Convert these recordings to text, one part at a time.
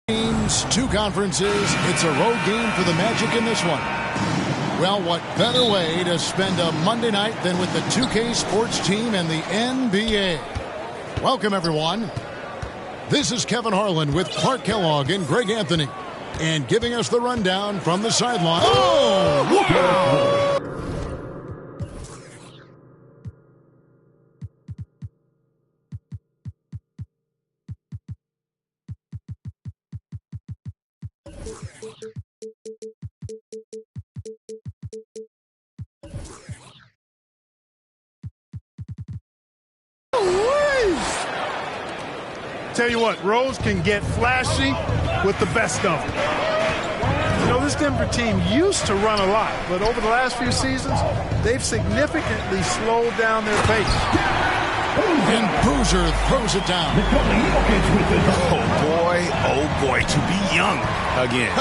Teams, two conferences. It's a road game for the Magic in this one. Well, what better way to spend a Monday night than with the 2K Sports team and the NBA? Welcome, everyone. This is Kevin Harlan with Clark Kellogg and Greg Anthony. And giving us the rundown from the sideline. Oh, wow! Tell you what, Rose can get flashy with the best of them. You know, this Denver team used to run a lot, but over the last few seasons, they've significantly slowed down their pace. And Boozer throws it down. Oh boy, to be young again.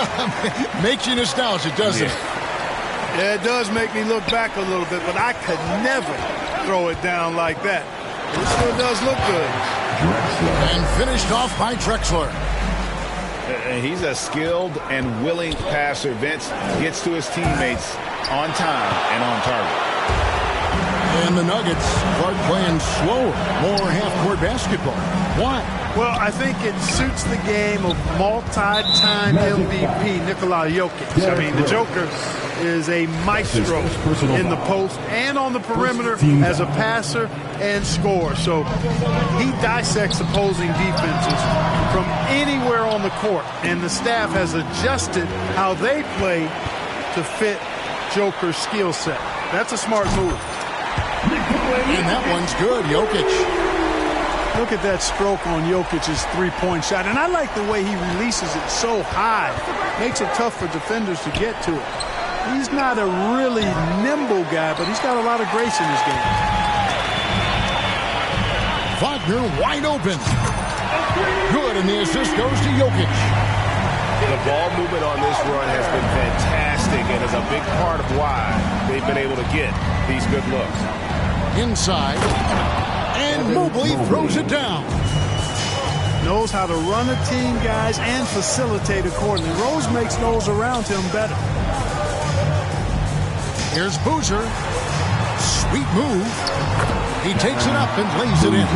Makes you nostalgic, doesn't it? Yeah, it does make me look back a little bit, but I could never throw it down like that. It still does look good. And finished off by Drexler. He's a skilled and willing passer. Vince gets to his teammates on time and on target. And the Nuggets start playing slower, more half-court basketball. Why? Well, I think it suits the game of multi-time MVP Nikola Jokic. I mean, the Joker is a maestro in the post and on the perimeter as a passer and scorer. So he dissects opposing defenses from anywhere on the court, and the staff has adjusted how they play to fit Joker's skill set. That's a smart move. And that one's good, Jokic. Look at that stroke on Jokic's three-point shot. And I like the way he releases it so high. Makes it tough for defenders to get to it. He's not a really nimble guy, but he's got a lot of grace in his game. Wagner wide open. Good, and the assist goes to Jokic. The ball movement on this run has been fantastic and is a big part of why they've been able to get these good looks. Inside, and Mobley throws it down. Knows how to run a team, guys, and facilitate accordingly. Rose makes those around him better. Here's Boozer. Sweet move. He takes it up and lays it in.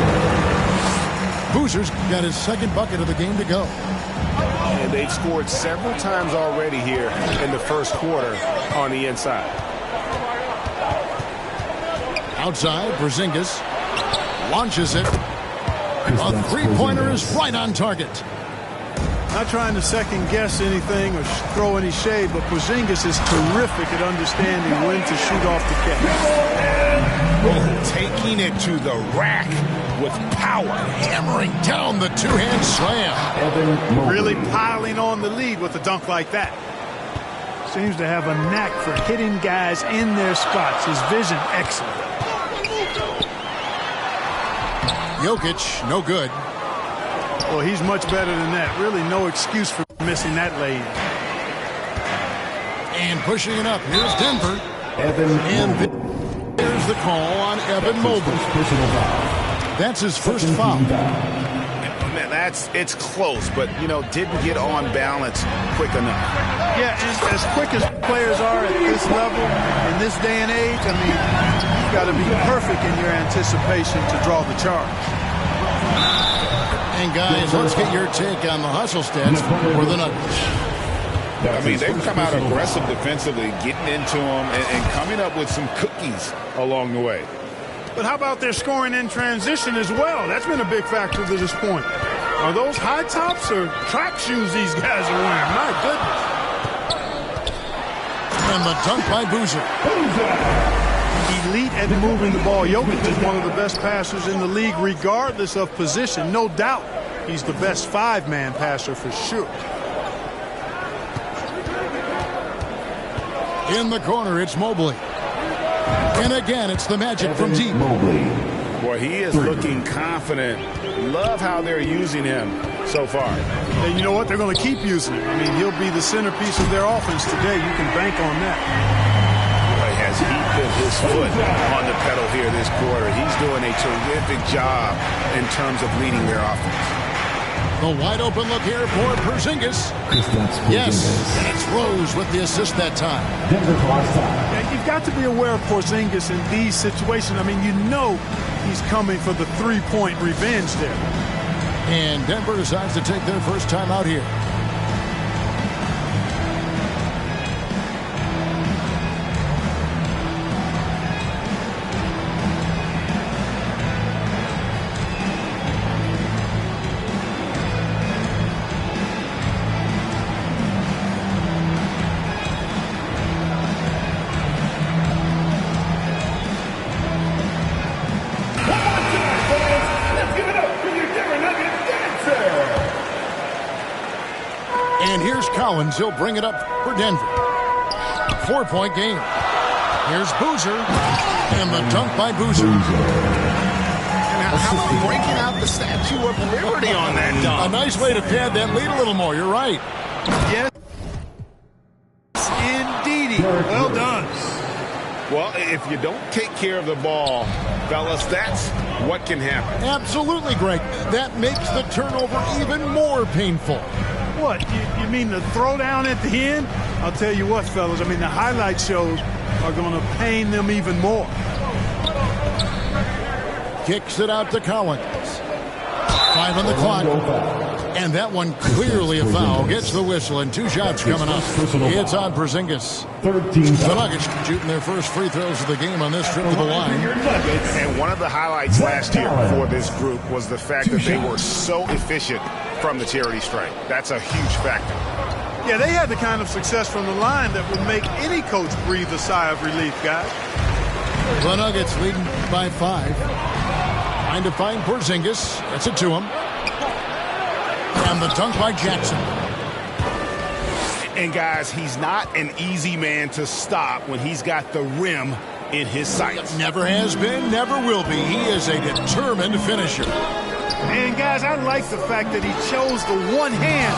Boozer's got his second bucket of the game to go. And they've scored several times already here in the first quarter on the inside. Outside, Porzingis launches it. A three-pointer is right on target. Not trying to second-guess anything or throw any shade, but Porzingis is terrific at understanding when to shoot off the catch. Taking it to the rack with power. Hammering down the two-hand slam. Really piling on the lead with a dunk like that. Seems to have a knack for hitting guys in their spots. His vision, excellent. Jokic, no good. Well, he's much better than that. Really no excuse for missing that lane. And pushing it up. Here's Denver. And there's the call on Evan Mobley. That's his first foul. Man, it's close, but, didn't get on balance quick enough. Yeah, and as quick as players are at this level, in this day and age, I mean, you've got to be perfect in your anticipation to draw the charge. And, guys, let's get your take on the hustle stats for the Nuggets. I mean, they've come out aggressive defensively, getting into them and coming up with some cookies along the way. But how about their scoring in transition as well? That's been a big factor to this point. Are those high tops or track shoes these guys are wearing? My goodness. And the dunk by Boozer. Elite at moving the ball. Jokic is one of the best passers in the league, regardless of position. No doubt he's the best five-man passer for sure. In the corner, it's Mobley. And again, it's the Magic from deep. Boy, he is looking confident. Love how they're using him so far. And you know what? They're going to keep using him. I mean, he'll be the centerpiece of their offense today. You can bank on that. Boy, has he put his foot on the pedal here this quarter. He's doing a terrific job in terms of leading their offense. The wide open look here for Porzingis. Yes, and it's Rose with the assist that time. Yeah, you've got to be aware of Porzingis in these situations. I mean, you know he's coming for the three-point revenge there. And Denver decides to take their first time out here. And here's Collins. He'll bring it up for Denver. 4-point game. Here's Boozer. And the dunk by Boozer. And how about breaking out the Statue of Liberty on that dunk? A nice way to pad that lead a little more. You're right. Yes, indeedy. Well done. Well, if you don't take care of the ball, fellas, that's what can happen. Absolutely, Greg. That makes the turnover even more painful. What? You mean the throwdown at the end? I'll tell you what, fellas. I mean, the highlight shows are going to pain them even more. Kicks it out to Collins. 5 on the clock. And that one clearly a foul. Gets the whistle and 2 shots coming up. It's on Porzingis. The Nuggets shooting their first free throws of the game on this trip to the line. And one of the highlights last year for this group was the fact that they were so efficient from the charity stripe. That's a huge factor. Yeah, they had the kind of success from the line that would make any coach breathe a sigh of relief, guys. The Nuggets leading by 5. Trying to find Porzingis. Gets it to him. And the dunk by Jackson. And, guys, he's not an easy man to stop when he's got the rim in his sights. Never has been, never will be. He is a determined finisher. And, guys, I like the fact that he chose the one-hand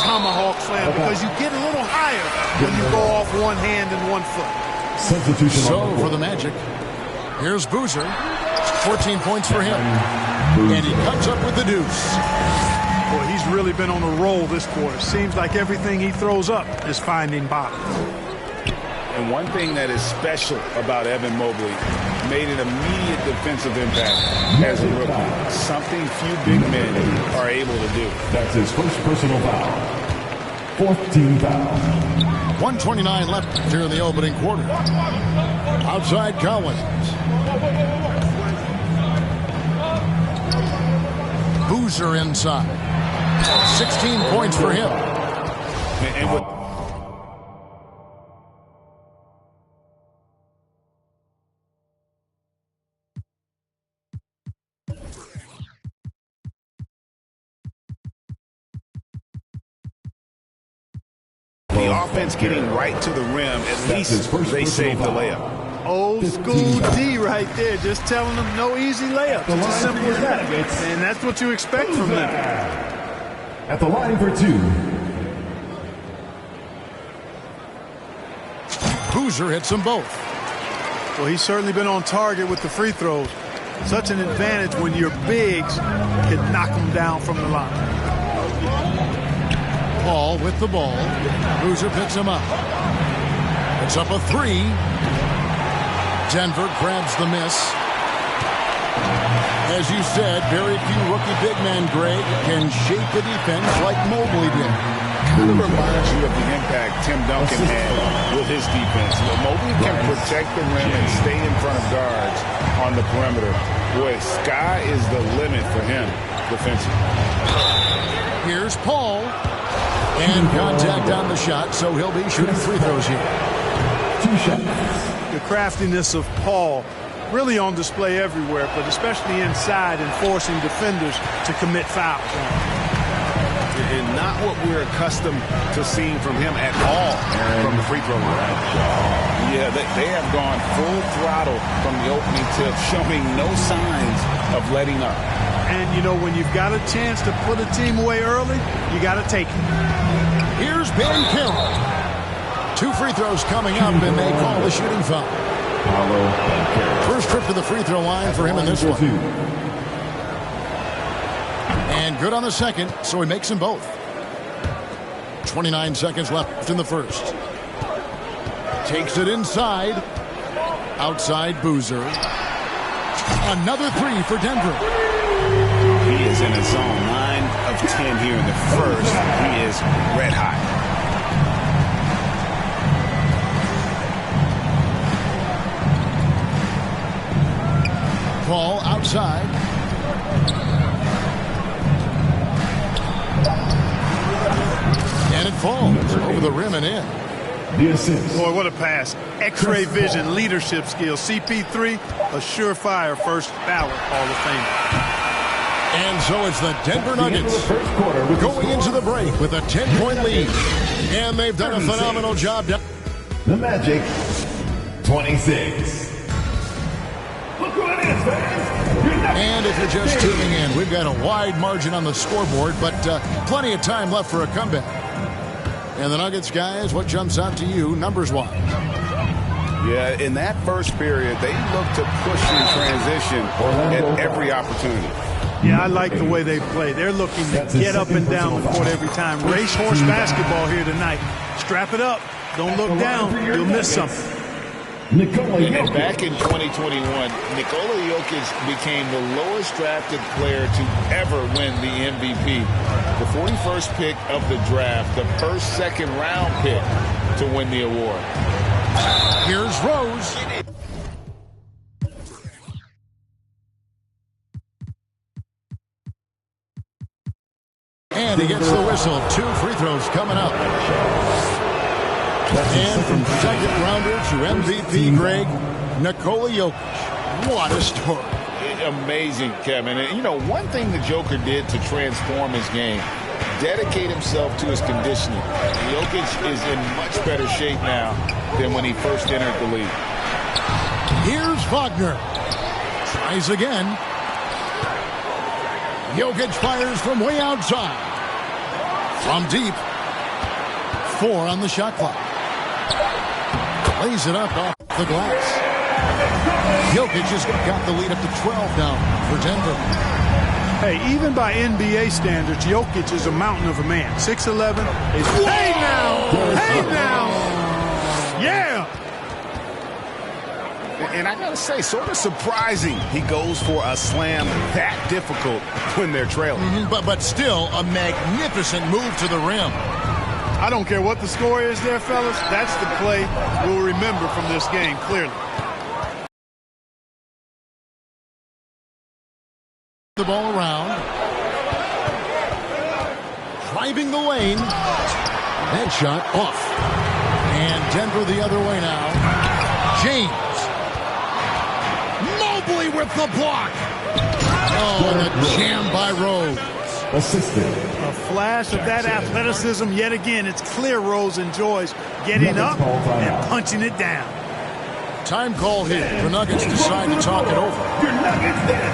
tomahawk slam because you get a little higher when you go off one hand and 1 foot. So, for the Magic, here's Boozer. 14 points for him. And he comes up with the deuce. Boy, he's really been on a roll this quarter. Seems like everything he throws up is finding bottom. And one thing that is special about Evan Mobley, made an immediate defensive impact as a rookie. Something few big men are able to do. That's his first personal foul. 4th team foul. 1:29 left here in the opening quarter. Outside Collins. Boozer inside. 16 points for him. And with the offense getting right to the rim, at least they saved the layup. Old school D right there, just telling them no easy layups. It's as simple as that. And that's what you expect from them. At the line for 2. Boozer hits them both. Well, he's certainly been on target with the free throws. Such an advantage when your bigs can knock them down from the line. Paul with the ball. Boozer picks him up. It's up a 3. Denver grabs the miss. As you said, very few rookie big men, Greg, can shape a defense like Mobley did. Kind of reminds you of the impact Tim Duncan had with his defense. Mobley can protect the rim and stay in front of guards on the perimeter. Boy, sky is the limit for him defensively. Here's Paul. And contact on the shot, so he'll be shooting free throws here. 2 shots. The craftiness of Paul really on display everywhere, but especially inside and forcing defenders to commit fouls. And not what we're accustomed to seeing from him at all from the free throw line. Yeah, they have gone full throttle from the opening tip, showing no signs of letting up. And, you know, when you've got a chance to put a team away early, you got to take it. Here's Ben Carroll. 2 free throws coming up, and they call the shooting foul. First trip to the free throw line for him in this one. And good on the second, so he makes them both. 29 seconds left in the first. Takes it inside. Outside Boozer. Another 3 for Denver. He is in a zone 9 of 10 here in the first. He is red hot. Paul outside. And it falls over the rim and in. The assist. Boy, what a pass. X-ray vision, leadership skills. CP3, a surefire first ballot Hall of Fame. And so it's the Denver Nuggets going into the break with a 10-point lead. And they've done a phenomenal job. The Magic, 26. Look what it is, fans. And if you're just tuning in, we've got a wide margin on the scoreboard, but plenty of time left for a comeback. And the Nuggets, guys, what jumps out to you numbers-wise? Yeah, in that first period, they looked to push in transition at every opportunity. Yeah, I like the way they play. They're looking to get up and down the court every time. Racehorse basketball here tonight. Strap it up. Don't look down. You'll miss something. And back in 2021, Nikola Jokic became the lowest drafted player to ever win the MVP. The 41st pick of the draft, the first second-round pick to win the award. Here's Rose. And he gets the whistle. 2 free throws coming up. And from second rounder to MVP, Greg, Nikola Jokic. What a story. Amazing, Kevin. And, you know, one thing the Joker did to transform his game, dedicate himself to his conditioning. Jokic is in much better shape now than when he first entered the league. Here's Wagner. Tries again. Jokic fires from way outside. From deep. 4 on the shot clock. Lays it up off the glass. Jokic has got the lead up to 12 now for Denver. Hey, even by NBA standards, Jokic is a mountain of a man. 6'11". Hey now! Hey now! Yeah! And I gotta say, sort of surprising he goes for a slam that difficult when they're trailing. But still a magnificent move to the rim. I don't care what the score is there, fellas. That's the play we'll remember from this game, clearly. The ball around. Driving the lane. That shot off. And Denver the other way now. James. Mobley with the block. Oh, and a jam by Rose. Assisted. A flash of that athleticism yet again. It's clear Rose enjoys getting up and punching it down. Time call here. The Nuggets decide to talk it over.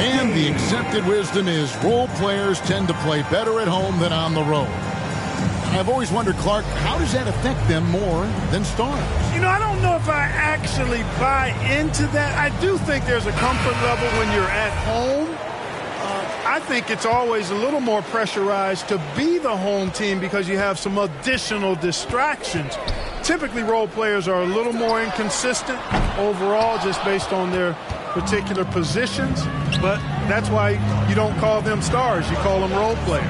And the accepted wisdom is role players tend to play better at home than on the road. I've always wondered, Clark, how does that affect them more than stars? You know, I don't know if I actually buy into that. I do think there's a comfort level when you're at home. I think it's always a little more pressurized to be the home team because you have some additional distractions. Typically, role players are a little more inconsistent overall just based on their particular positions, but that's why you don't call them stars. You call them role players.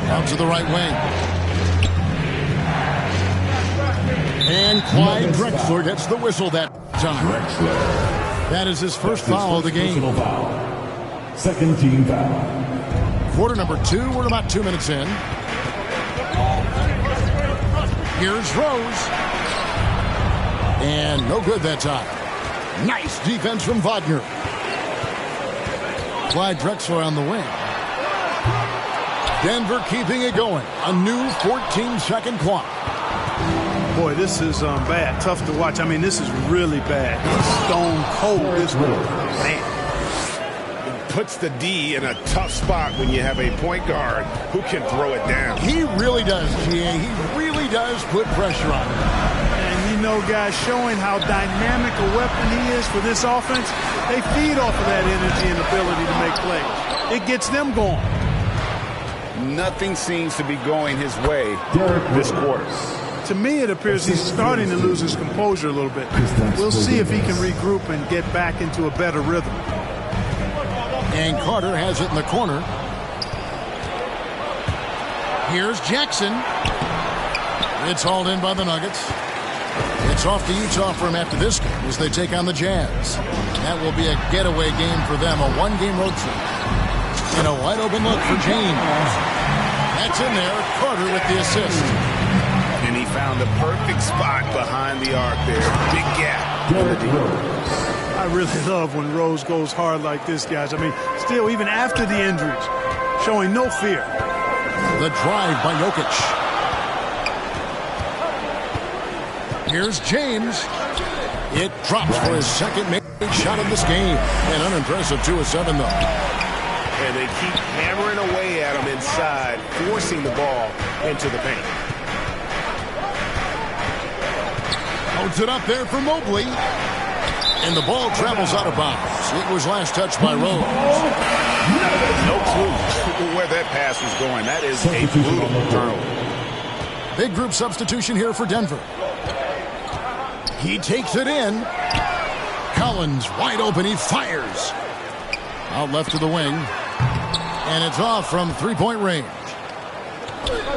Out to the right wing. And Clyde Drexler gets the whistle that time. That is his first foul of the game. Second team foul. Quarter number 2. We're about 2 minutes in. Here's Rose. And no good that time. Nice defense from Wagner. Clyde Drexler on the wing. Denver keeping it going. A new 14-second clock. Boy, this is bad. Tough to watch. I mean, this is really bad. Stone cold. This one. Man. Puts the D in a tough spot when you have a point guard who can throw it down. He really does, GA. He really does put pressure on him. And you know, guys, showing how dynamic a weapon he is for this offense, they feed off of that energy and ability to make plays. It gets them going. Nothing seems to be going his way this quarter. To me, it appears he's starting to lose his composure a little bit. We'll see if he can regroup and get back into a better rhythm. And Carter has it in the corner. Here's Jackson. It's hauled in by the Nuggets. It's off to Utah for him after this game as they take on the Jazz. That will be a getaway game for them, a one-game road trip. And a wide-open look for James. That's in there. Carter with the assist. And he found the perfect spot behind the arc there. Big gap. I really love when Rose goes hard like this, guys. I mean, still, even after the injuries, showing no fear. The drive by Jokic. Here's James. It drops for his second made shot of this game. An unimpressive 2 of 7, though. And they keep hammering away at him inside, forcing the ball into the paint. Holds it up there for Mobley. And the ball travels out of bounds. It was last touched by Rose. No clue where that pass was going. That is a brutal turnover. Big group substitution here for Denver. He takes it in. Collins wide open. He fires. Out left to the wing. And it's off from three-point range.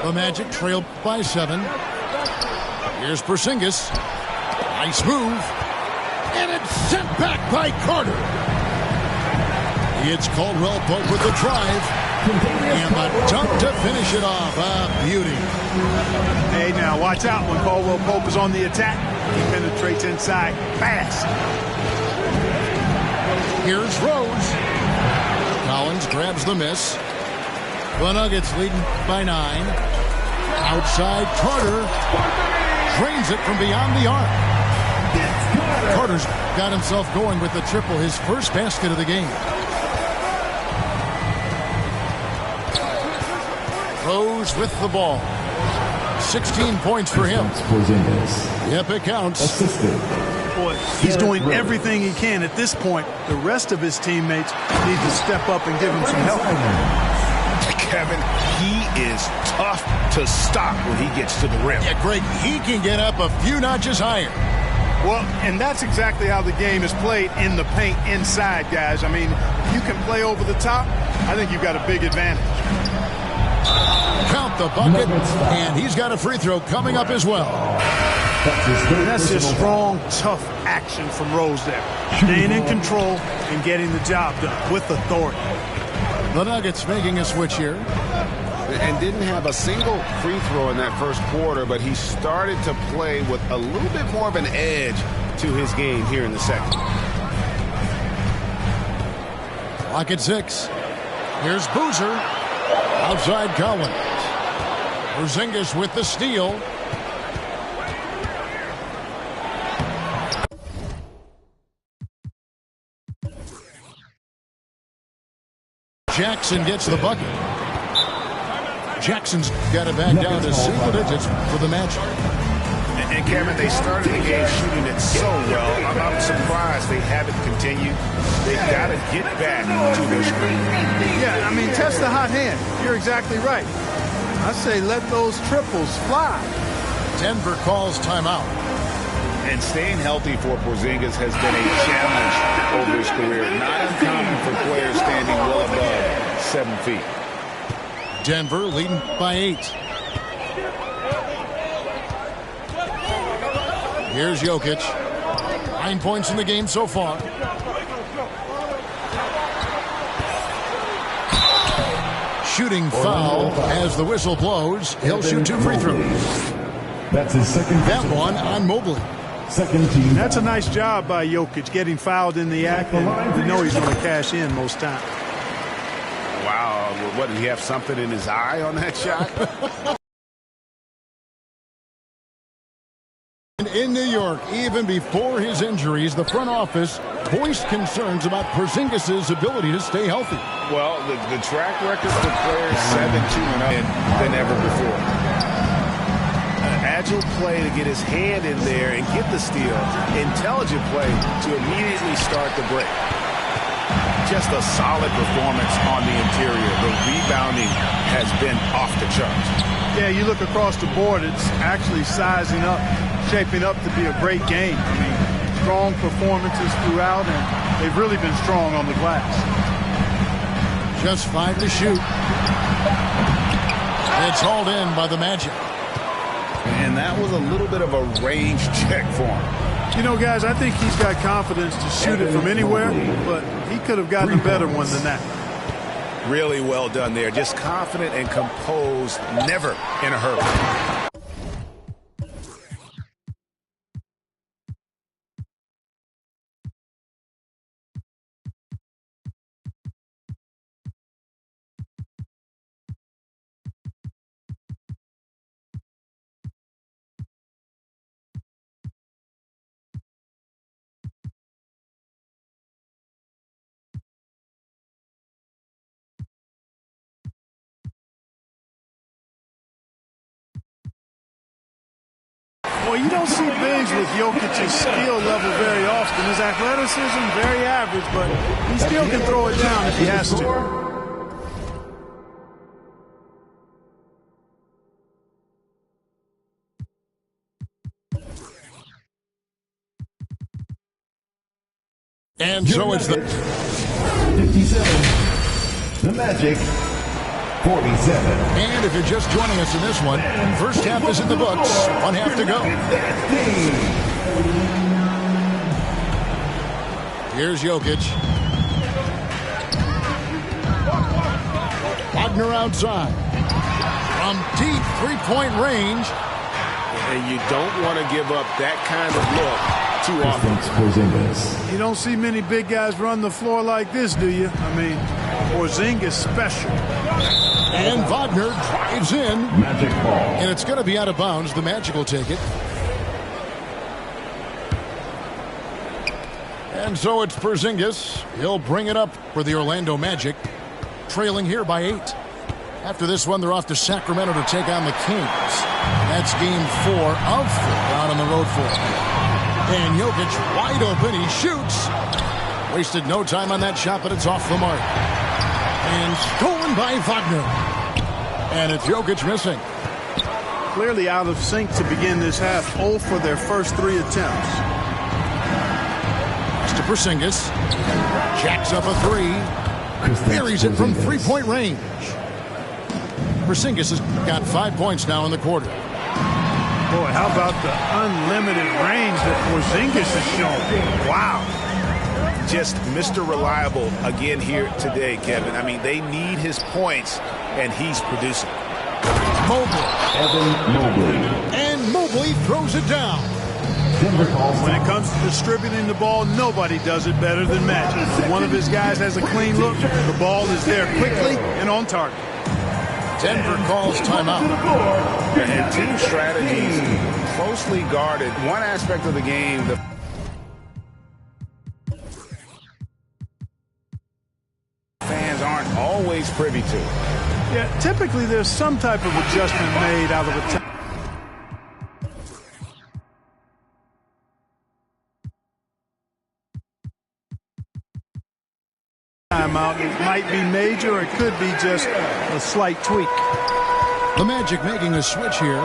The Magic trail by 7. Here's Porzingis. Nice move. And it's sent back by Carter. It's Caldwell Pope with the drive. And the dunk to finish it off. A beauty. Hey, now watch out when Caldwell Pope is on the attack. He penetrates inside fast. Here's Rose. Collins grabs the miss. The Nuggets leading by 9. Outside Carter. Drains it from beyond the arc. Carter's got himself going with the triple, his first basket of the game. Rose with the ball. 16 points for him. Yep, it counts. Boy, he's doing everything he can at this point. The rest of his teammates need to step up and give him some help. Kevin, he is tough to stop when he gets to the rim. Yeah, Greg, he can get up a few notches higher. Well, and that's exactly how the game is played in the paint inside, guys. I mean, if you can play over the top, I think you've got a big advantage. Count the bucket, and he's got a free throw coming up as well. That's just strong, tough action from Rose there. Staying in control and getting the job done with authority. The Nuggets making a switch here. And didn't have a single free throw in that first quarter, but he started to play with a little bit more of an edge to his game here in the second. Clock at 6. Here's Boozer. Outside Collins. Porzingis with the steal. Jackson gets the bucket. Jackson's got it back down to single digits for the Magic. And Kevin, they started the game shooting it so well. I'm surprised they haven't continued. They've got to get back to their screen. Yeah, I mean, test the hot hand. You're exactly right. I say let those triples fly. Denver calls timeout. And staying healthy for Porzingis has been a challenge over his career. Not uncommon for players standing well above 7 feet. Denver leading by 8. Here's Jokic. 9 points in the game so far. Shooting foul as the whistle blows. He'll shoot 2 free throws. That's his second. That one on Mobley. Second team. That's a nice job by Jokic getting fouled in the act. And you know he's going to cash in most times. Wow. What, did he have something in his eye on that shot? In New York, even before his injuries, the front office voiced concerns about Porzingis' ability to stay healthy. Well, the track record for players 7-2-0 than ever before. Agile play to get his hand in there and get the steal. Intelligent play to immediately start the break. Just a solid performance on the interior. The rebounding has been off the charts. Yeah, you look across the board, it's actually sizing up, shaping up to be a great game. I mean, strong performances throughout, and they've really been strong on the glass. Just 5 to shoot. It's hauled in by the Magic. And that was a little bit of a range check for him. You know, guys, I think he's got confidence to shoot it from anywhere, but he could have gotten a better one than that. Really well done there. Just confident and composed, never in a hurry. Well, you don't see bigs with Jokic's skill level very often. His athleticism, very average, but he still can throw it down if he has to. And so it's the 57. The Magic. 47. And if you're just joining us in this one, first half is in the books. 1 half to go. Here's Jokic. Wagner outside. From deep three-point range. And you don't want to give up that kind of look too often. You don't see many big guys run the floor like this, do you? I mean, Porzingis special. And Wagner drives in. Magic ball. And it's going to be out of bounds. The Magic will take it. And so it's Porzingis. He'll bring it up for the Orlando Magic. Trailing here by 8. After this one, they're off to Sacramento to take on the Kings. That's game 4 of 4 out on the road for them. And Jokic wide open. He shoots. Wasted no time on that shot, but it's off the mark. And stolen by Wagner. And it's Jokic missing. Clearly out of sync to begin this half. 0 for their first 3 attempts. To Porzingis. Jacks up a 3. Buries it from three-point range. Porzingis has got 5 points now in the quarter. Boy, how about the unlimited range that Porzingis has shown? Wow. Just Mr. Reliable again here today, Kevin. I mean, they need his points, and he's producing. Mobley. Evan Mobley. And Mobley throws it down. When it comes to distributing the ball, nobody does it better than Magic. If one of his guys has a clean look, the ball is there quickly and on target. Denver calls timeout. And team strategies closely guarded. One aspect of the game, the fans aren't always privy to. Yeah, typically there's some type of adjustment made out of a timeout. It might be major, or it could be just a slight tweak. The Magic making a switch here.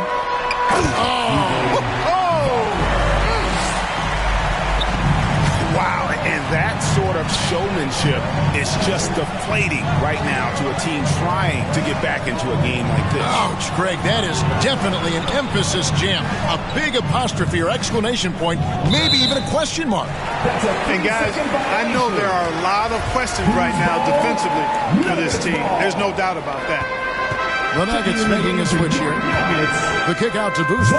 Wow, and that sort of showmanship is just deflating right now to a team trying to get back into a game like this. Ouch, Greg, that is definitely an emphasis jam. A big apostrophe or exclamation point, maybe even a question mark. And guys, I know there are a lot of questions right now defensively for this team. There's no doubt about that. The Nuggets making a switch here. The kick out to Boozer.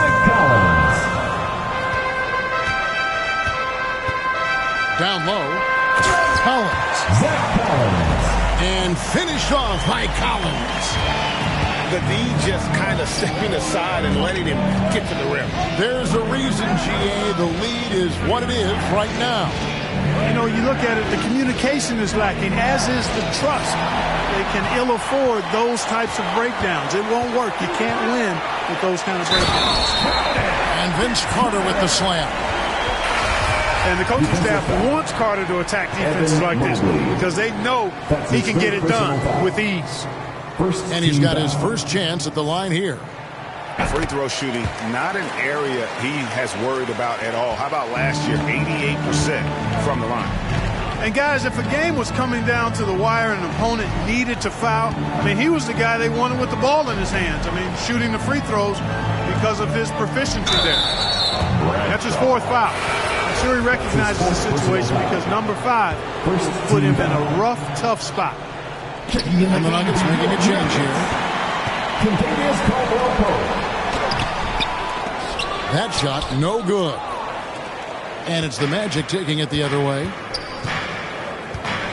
Down low, Collins. And finished off by Collins. The D just kind of stepping aside and letting him get to the rim. There's a reason, GA, the lead is what it is right now. You know, you look at it, the communication is lacking, as is the trust. They can ill afford those types of breakdowns. It won't work. You can't win with those kind of breakdowns. And Vince Carter with the slam. And the coaching staff wants Carter to attack defenses like this because they know he can get it done with ease. And he's got his first chance at the line here. Free throw shooting, not an area he has worried about at all. How about last year, 88% from the line? And guys, if a game was coming down to the wire and an opponent needed to foul, I mean, he was the guy they wanted with the ball in his hands. I mean, shooting the free throws because of his proficiency there. That's his fourth foul. I'm sure he recognizes the situation because number 5 put him in a rough, tough spot. And the Nuggets making a change here. That shot, no good. And it's the Magic taking it the other way.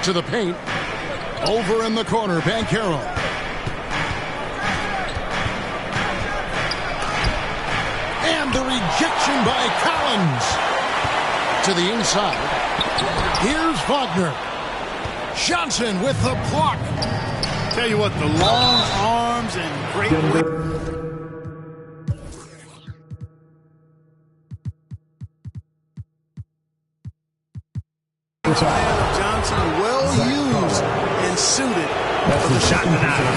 To the paint. Over in the corner, Banchero. And the rejection by Collins. To the inside. Here's Wagner. Johnson with the block. Tell you what, the long arms and great Johnson well used and suited for the shot denial.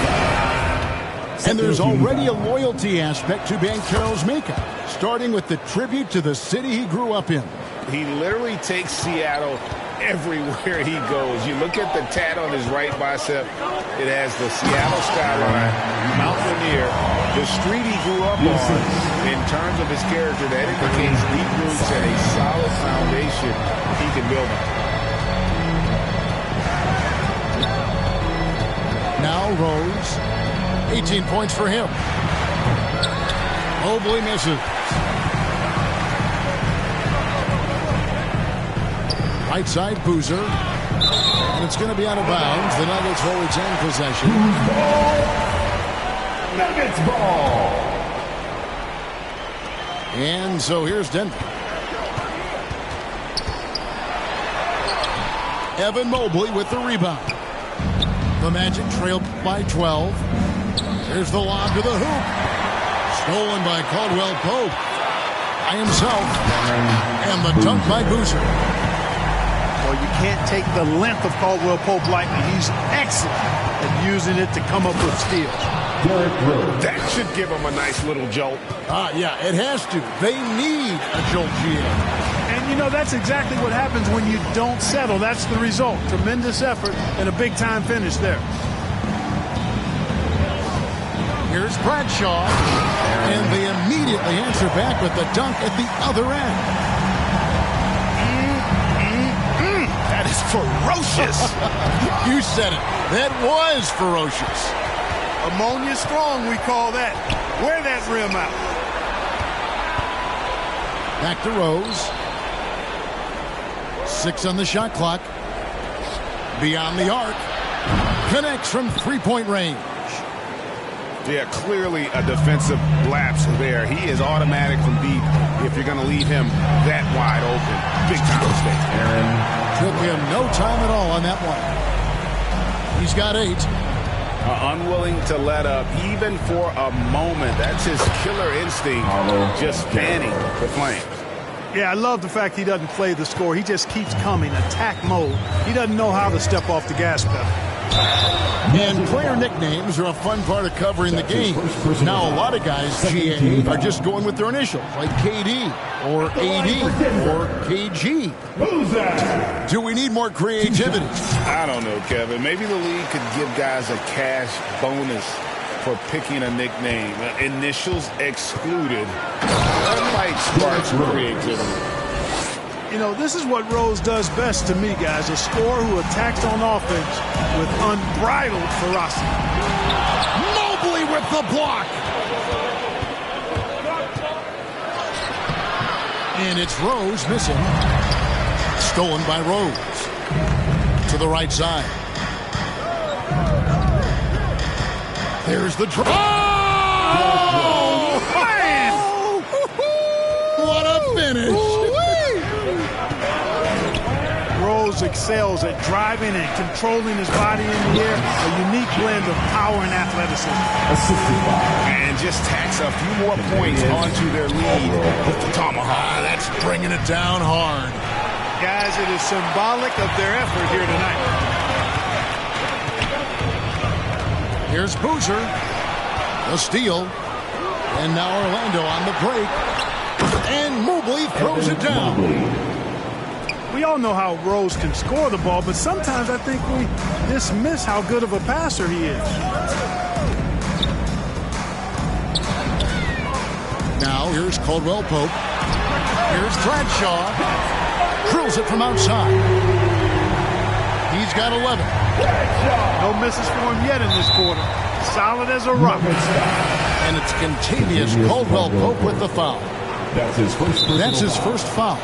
And there's already a loyalty aspect to Banchero's makeup, starting with the tribute to the city he grew up in. He literally takes Seattle everywhere he goes. You look at the tat on his right bicep. It has the Seattle skyline, Mount Rainier, the street he grew up on. In terms of his character, that indicates deep roots and a solid foundation he can build on. Now Rose, 18 points for him. Mobley misses. Right side, Boozer. And it's going to be out of bounds. The Nuggets hold its own possession. Nuggets ball. And so here's Denver. Evan Mobley with the rebound. The Magic trailed by 12. Here's the lob to the hoop. Stolen by Caldwell Pope. By himself. And the dunk by Boozer. Well, you can't take the length of Caldwell Pope lightly. He's excellent at using it to come up with steals. That should give him a nice little jolt. Yeah, it has to. They need a jolt, GA. And, you know, that's exactly what happens when you don't settle. That's the result. Tremendous effort and a big-time finish there. Here's Bradshaw. And they immediately answer back with the dunk at the other end. That is ferocious. You said it. That was ferocious. Ammonia strong, we call that. Wear that rim out. Back to Rose. 6 on the shot clock. Beyond the arc. Connects from three-point range. Yeah, clearly a defensive lapse there. He is automatic from deep if you're going to leave him that wide open. Big time mistake. Took him no time at all on that one. He's got 8. Unwilling to let up even for a moment. That's his killer instinct, just fanning the flames. Yeah, I love the fact he doesn't play the score. He just keeps coming, attack mode. He doesn't know how to step off the gas pedal. And player nicknames are a fun part of covering the game. Now, a lot of guys, GA, are just going with their initials, like KD or AD or KG. Do we need more creativity? I don't know, Kevin. Maybe the league could give guys a cash bonus for picking a nickname. Initials excluded. That might spark some creativity. You know, this is what Rose does best to me, guys. A scorer who attacks on offense with unbridled ferocity. Mobley with the block. And it's Rose missing. Stolen by Rose. To the right side. There's the draw. Oh, man! What a finish. Rose excels at driving and controlling his body in the air. A unique blend of power and athleticism. And just tacks a few more points onto their lead with the tomahawk. That's bringing it down hard. Guys, it is symbolic of their effort here tonight. Here's Boozer. The steal. And now Orlando on the break. And Mobley throws it down. We all know how Rose can score the ball, but sometimes I think we dismiss how good of a passer he is. Now here's Caldwell Pope. Here's Bradshaw. Drills it from outside. He's got 11. No misses for him yet in this quarter. Solid as a rock. And it's Contavious Caldwell Pope with the foul. That's his first foul.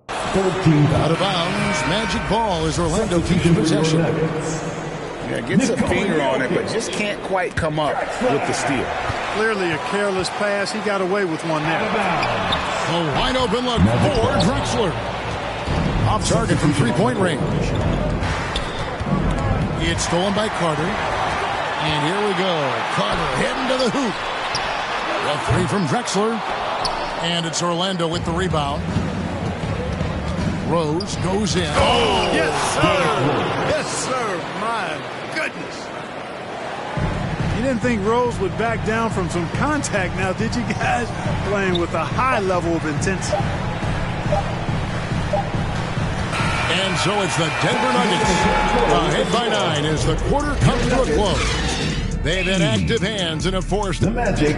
13 Out of bounds. Magic ball as Orlando keeps possession. Yeah, gets a finger on it, but just can't quite come up with the steal. Clearly a careless pass. He got away with one there. A wide open look for Drexler. Off target from three-point range. It's stolen by Carter. And here we go. Carter heading to the hoop. A three from Drexler. And it's Orlando with the rebound. Rose goes in. Oh, yes, sir. Yes, sir. My goodness. You didn't think Rose would back down from some contact now, did you guys? Playing with a high level of intensity. And so it's the Denver Nuggets. Ahead by 9 as the quarter comes to a close. They've had active hands and have forced the Magic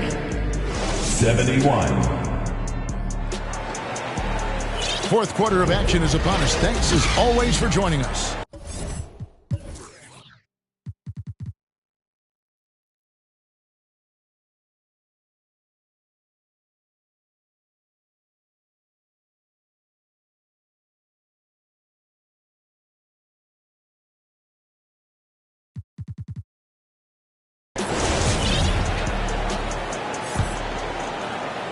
71. Fourth quarter of action is upon us. Thanks as always for joining us.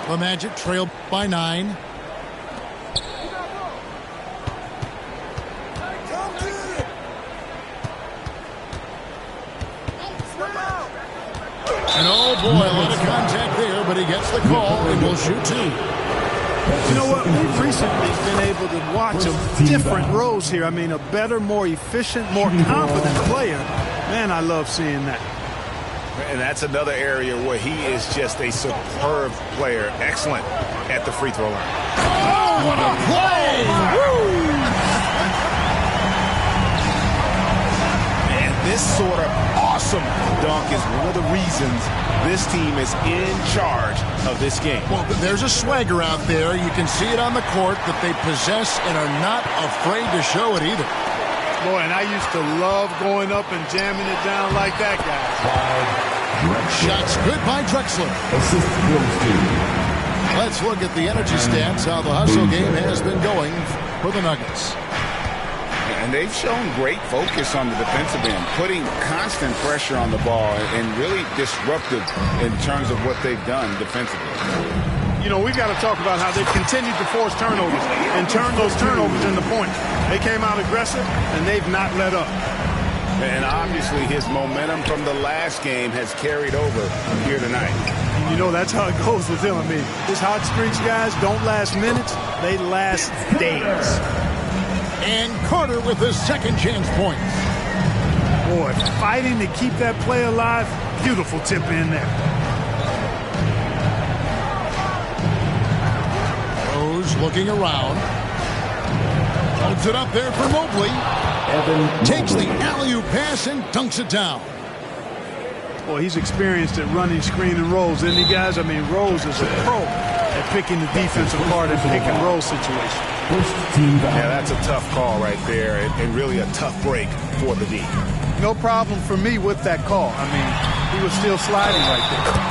The Magic trail by 9. And oh boy, a lot of contact there, but he gets the call and will shoot 2. You know what? We've recently been able to watch a different Rose here. I mean, a better, more efficient, more confident player. Man, I love seeing that. And that's another area where he is just a superb player. Excellent at the free throw line. Oh, what a play! Woo! And this sort of awesome dunk is one of the reasons this team is in charge of this game. Well, there's a swagger out there. You can see it on the court that they possess and are not afraid to show it either. Boy, and I used to love going up and jamming it down like that, guys. Shots good by Drexler. Let's look at the energy stats, how the hustle game has been going for the Nuggets. And they've shown great focus on the defensive end, putting constant pressure on the ball and really disruptive in terms of what they've done defensively. you know, we got to talk about how they've continued to force turnovers and turn those turnovers into points. They came out aggressive, and they've not let up. And obviously his momentum from the last game has carried over here tonight. You know, that's how it goes with him. I mean, his hot streaks, guys, don't last minutes. They last days. And Carter with his second chance points. Boy, fighting to keep that play alive. Beautiful tip in there. Rose looking around. Holds it up there for Mobley. Takes the alley-oop pass and dunks it down. Boy, he's experienced at running screen and rolls, isn't he, guys? I mean, Rose is a pro at picking the defense apart in pick and roll situation. Yeah, that's a tough call right there, and really a tough break for the D. No problem for me with that call. I mean, he was still sliding right there.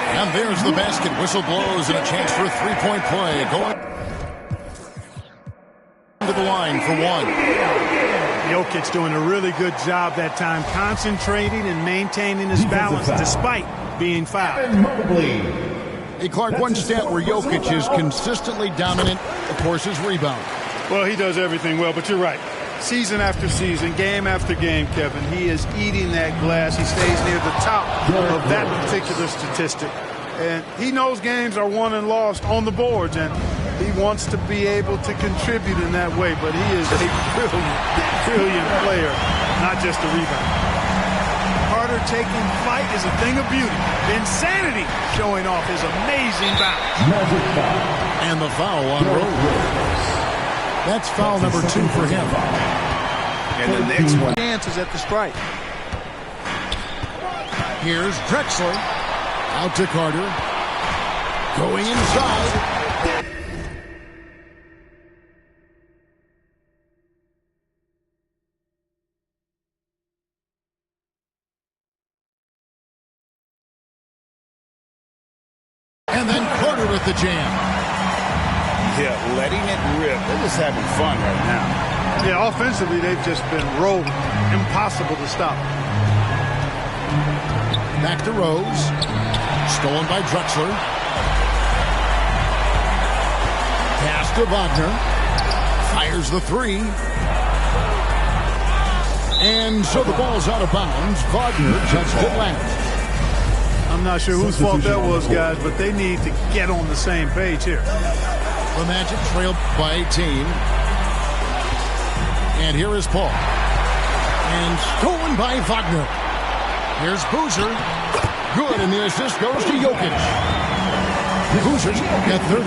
And there's the basket. Whistle blows and a chance for a three-point play. Going to the line for one. Jokic doing a really good job that time, concentrating and maintaining his balance despite being fouled. Hey, Clark, one stat where Jokic is consistently dominant, of course, is rebound. Well, he does everything well, but you're right. Season after season, game after game, Kevin, he is eating that glass. He stays near the top of that particular statistic. And he knows games are won and lost on the boards, and he wants to be able to contribute in that way. But he is a brilliant player, not just a rebound. Carter taking flight is a thing of beauty. Insanity showing off his amazing bounce. And the foul on Rose. That's foul number 2 for him. And the next one. Chances at the stripe. Here's Drexler. Out to Carter. Going inside. And then Carter with the jam. Yeah, letting it rip. They're just having fun right now. Yeah, offensively, they've just been rolling. Impossible to stop. Back to Rose. Stolen by Drexler. Pass to Wagner. Fires the three. And so the ball's out of bounds. Wagner touched it last. I'm not sure whose fault that was, guys, but they need to get on the same page here. The Magic trailed by 18. And here is Paul. And stolen by Wagner. Here's Boozer. Good, and the assist goes to Jokic. Boozer's got 30.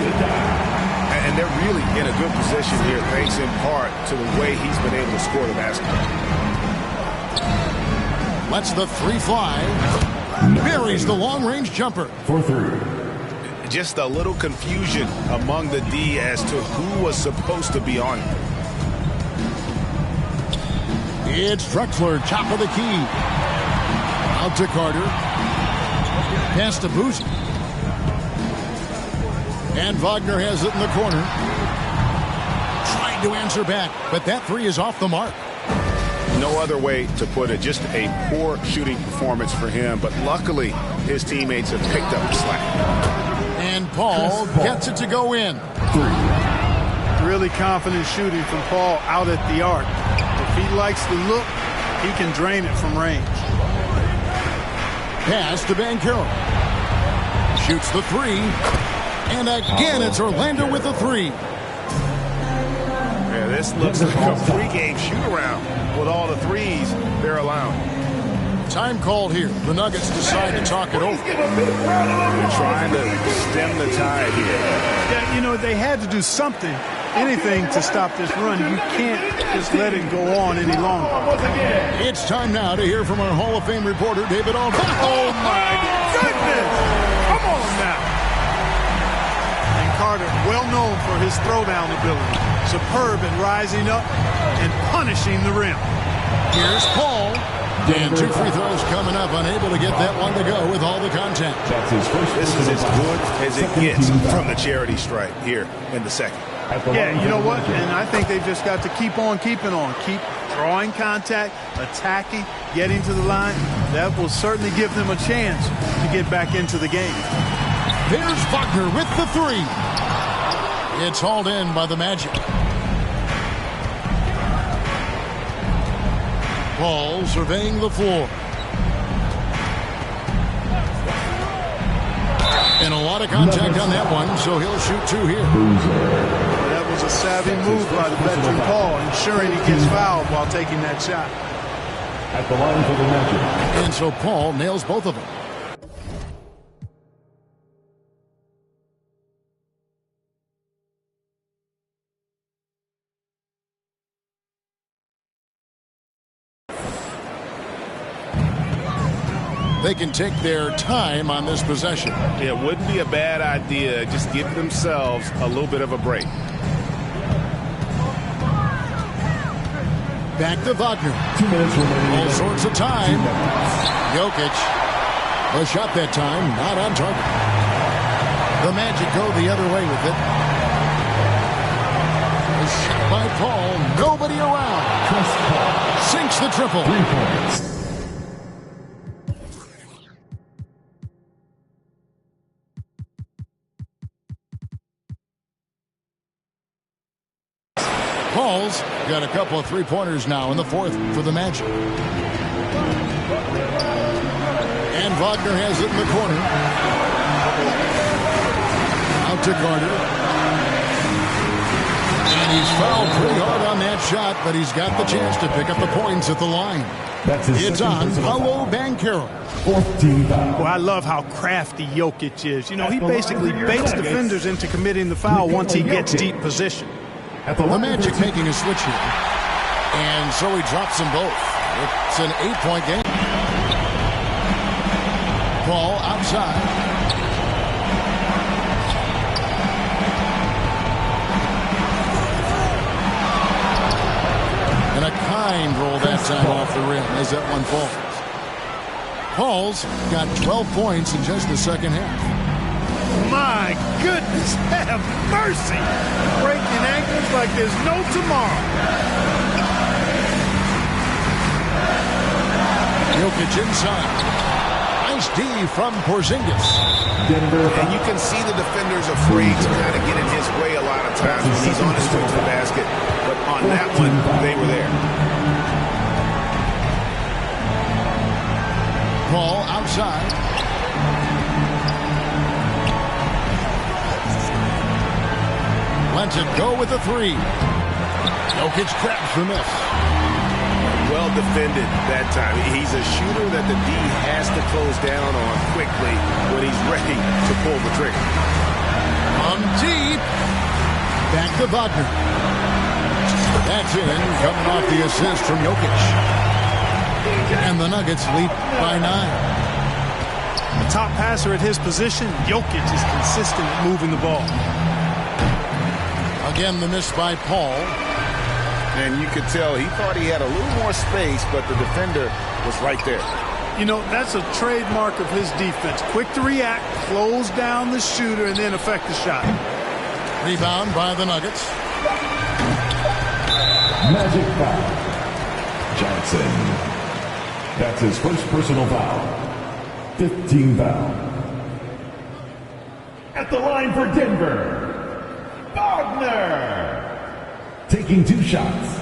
And they're really in a good position here, thanks in part to the way he's been able to score the basketball. Lets the three fly. Buries the long-range jumper. For 3. Just a little confusion among the D as to who was supposed to be on him. It's Drexler, top of the key. Out to Carter. Pass to Boozer. And Wagner has it in the corner. Trying to answer back, but that three is off the mark. No other way to put it. Just a poor shooting performance for him, but luckily his teammates have picked up the slack. And Paul gets it to go in. 3. Really confident shooting from Paul out at the arc. If he likes the look, he can drain it from range. Pass to Banchero. Shoots the three. And again, it's Orlando with the three. Yeah, This looks like a pregame shoot-around with all the threes they're allowing. Time called here. The Nuggets decide to talk it over. They're trying to stem the tide here. Yeah, you know, they had to do something, anything to stop this run. You can't just let it go on any longer. It's time now to hear from our Hall of Fame reporter, David Aldridge. Oh, my goodness! Come on now. And Carter, well known for his throwdown ability. Superb in rising up and punishing the rim. Here's Paul. And 2 free throws coming up, unable to get that one to go with all the contact. That's his first. This is as good as it gets from the charity stripe here in the second. Yeah, you know what? And I think they've just got to keep on keeping on. Keep drawing contact, attacking, getting to the line. That will certainly give them a chance to get back into the game. There's Wagner with the 3. It's hauled in by the Magic. Paul surveying the floor. And a lot of contact on that one, so he'll shoot 2 here. That was a savvy move by the veteran Paul, ensuring he gets fouled while taking that shot. At the line for the Magic. And so Paul nails both of them. They can take their time on this possession. It wouldn't be a bad idea. Just give themselves a little bit of a break. Back to Wagner. 2 minutes remaining. All sorts of time. Jokic. A shot that time, not on target. The Magic go the other way with it. A shot by Paul. Nobody around. Sinks the triple. 3 points. Paul's got a couple of 3-pointers now in the 4th for the Magic. And Wagner has it in the corner. Out to Carter. And he's fouled pretty hard on that shot, but he's got the chance to pick up the points at the line. It's on Paolo Banchero. 14 foul. Well, I love how crafty Jokic is. You know, he basically baits defenders into committing the foul once he gets deep position. The Magic making a switch here. And so he drops them both. It's an 8-point game. Paul outside. And a kind roll that time off the rim as that one falls. Paul's got 12 points in just the second half. My goodness, have mercy. Breaking ankles like there's no tomorrow. Jokic inside. Nice D from Porzingis. And you can see the defenders afraid to kind of get in his way a lot of times when he's on his way to the basket. But on that one, they were there. Paul outside. Lets it go with the 3. Jokic grabs the miss. Well defended that time. He's a shooter that the D has to close down on quickly when he's ready to pull the trigger. On deep. Back to Wagner. That's in, coming off the assist from Jokic. And the Nuggets lead by 9. The top passer at his position, Jokic is consistent at moving the ball. Again, the miss by Paul. And you could tell he thought he had a little more space, but the defender was right there. You know, that's a trademark of his defense. Quick to react, close down the shooter, and then affect the shot. Rebound by the Nuggets. Magic foul. Johnson. That's his first personal foul. 15 foul. At the line for Denver, Wagner. Taking 2 shots.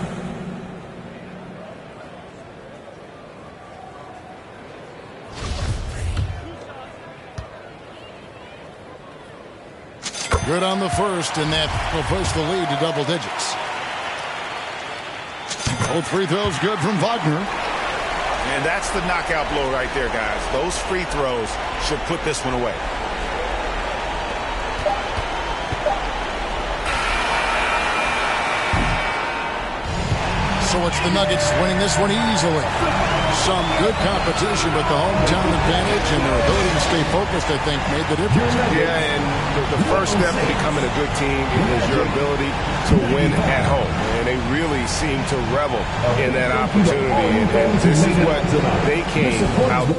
Good on the first, and that will push the lead to double digits. Both free throws good from Wagner. And that's the knockout blow right there, guys. Those free throws should put this one away. So it's the Nuggets winning this one easily. Some good competition, but the hometown advantage and their ability to stay focused, I think, made the difference. Yeah, and the first step to becoming a good team is your ability to win at home. And they really seem to revel in that opportunity. And this is what they came out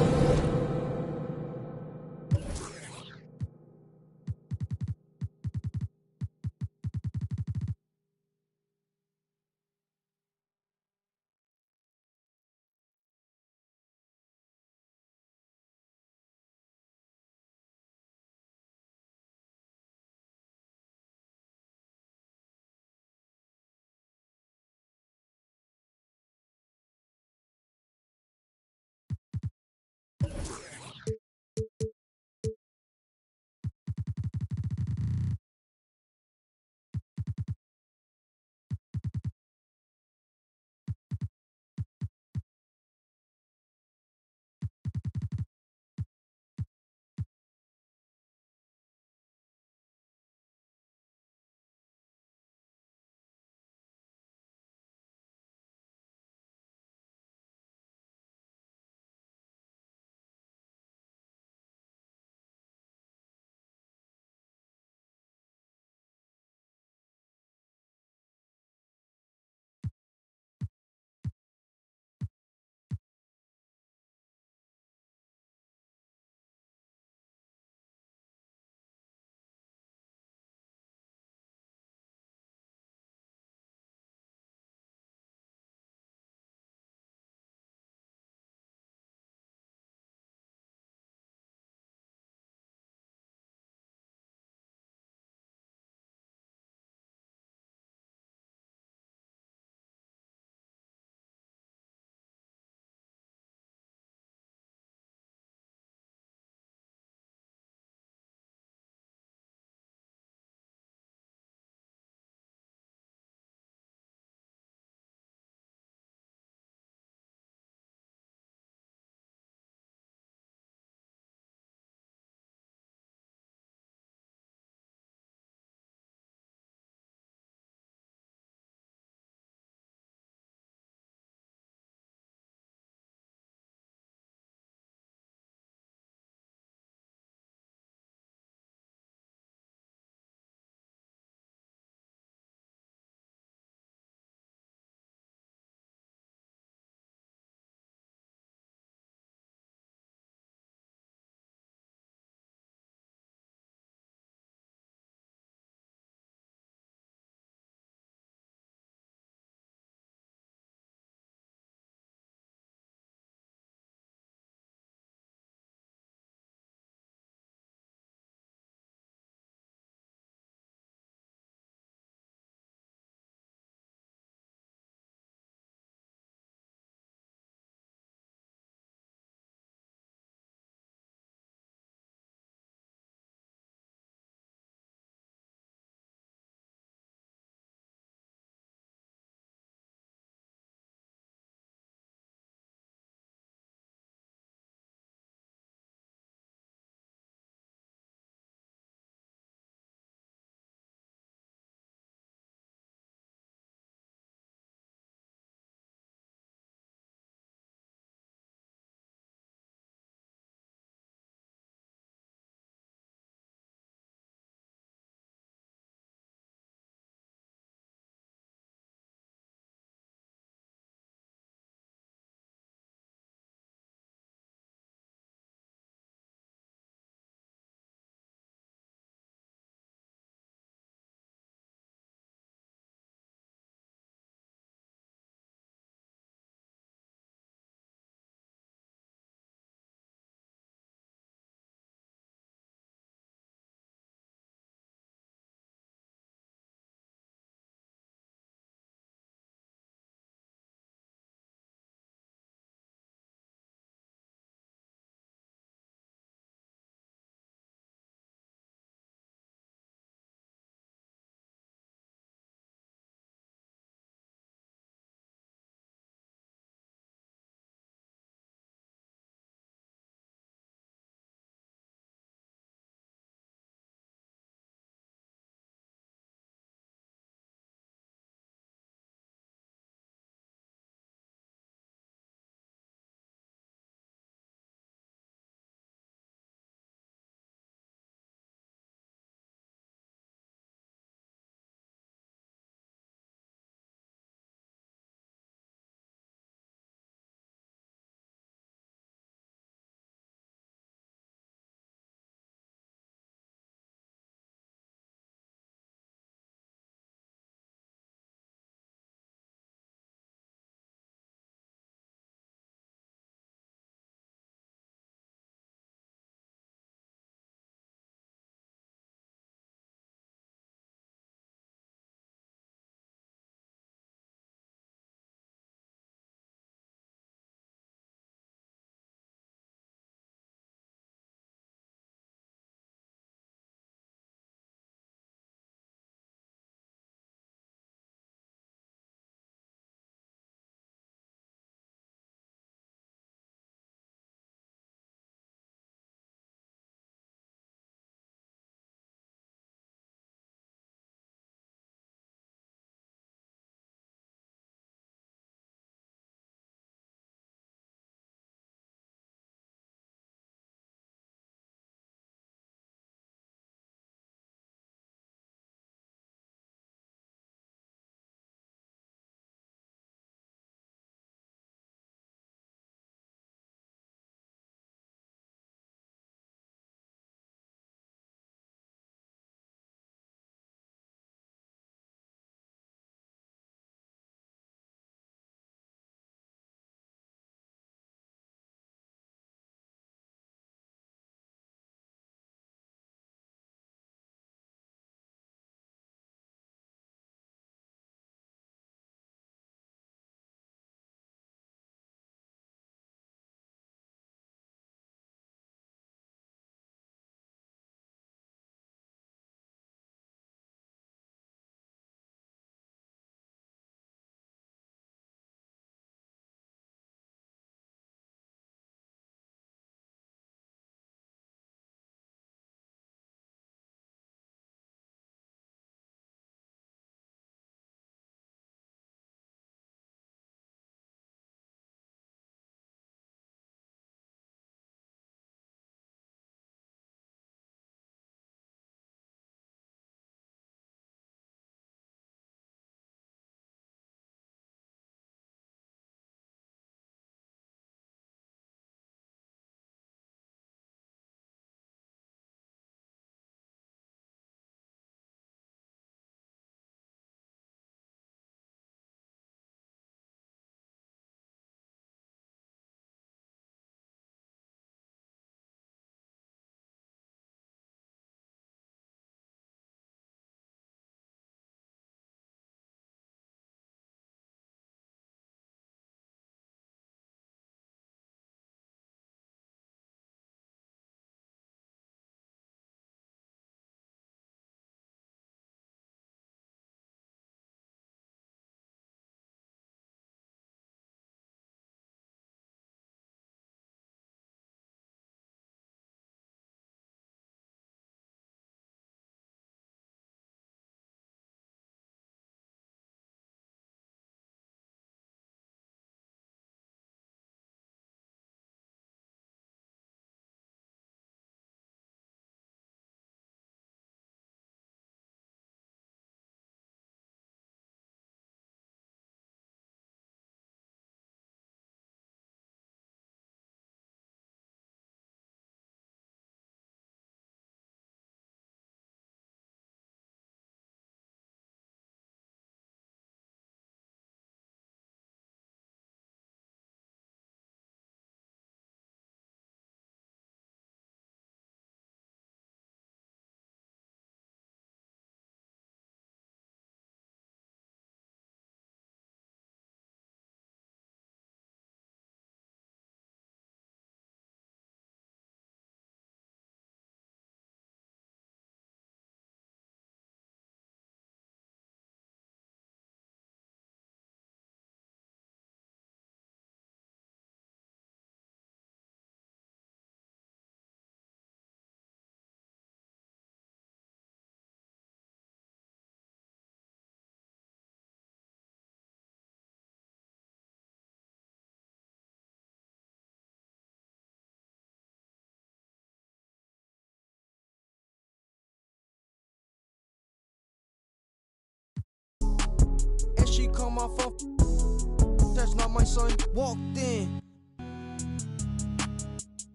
call my phone. That's not my son. Walked in.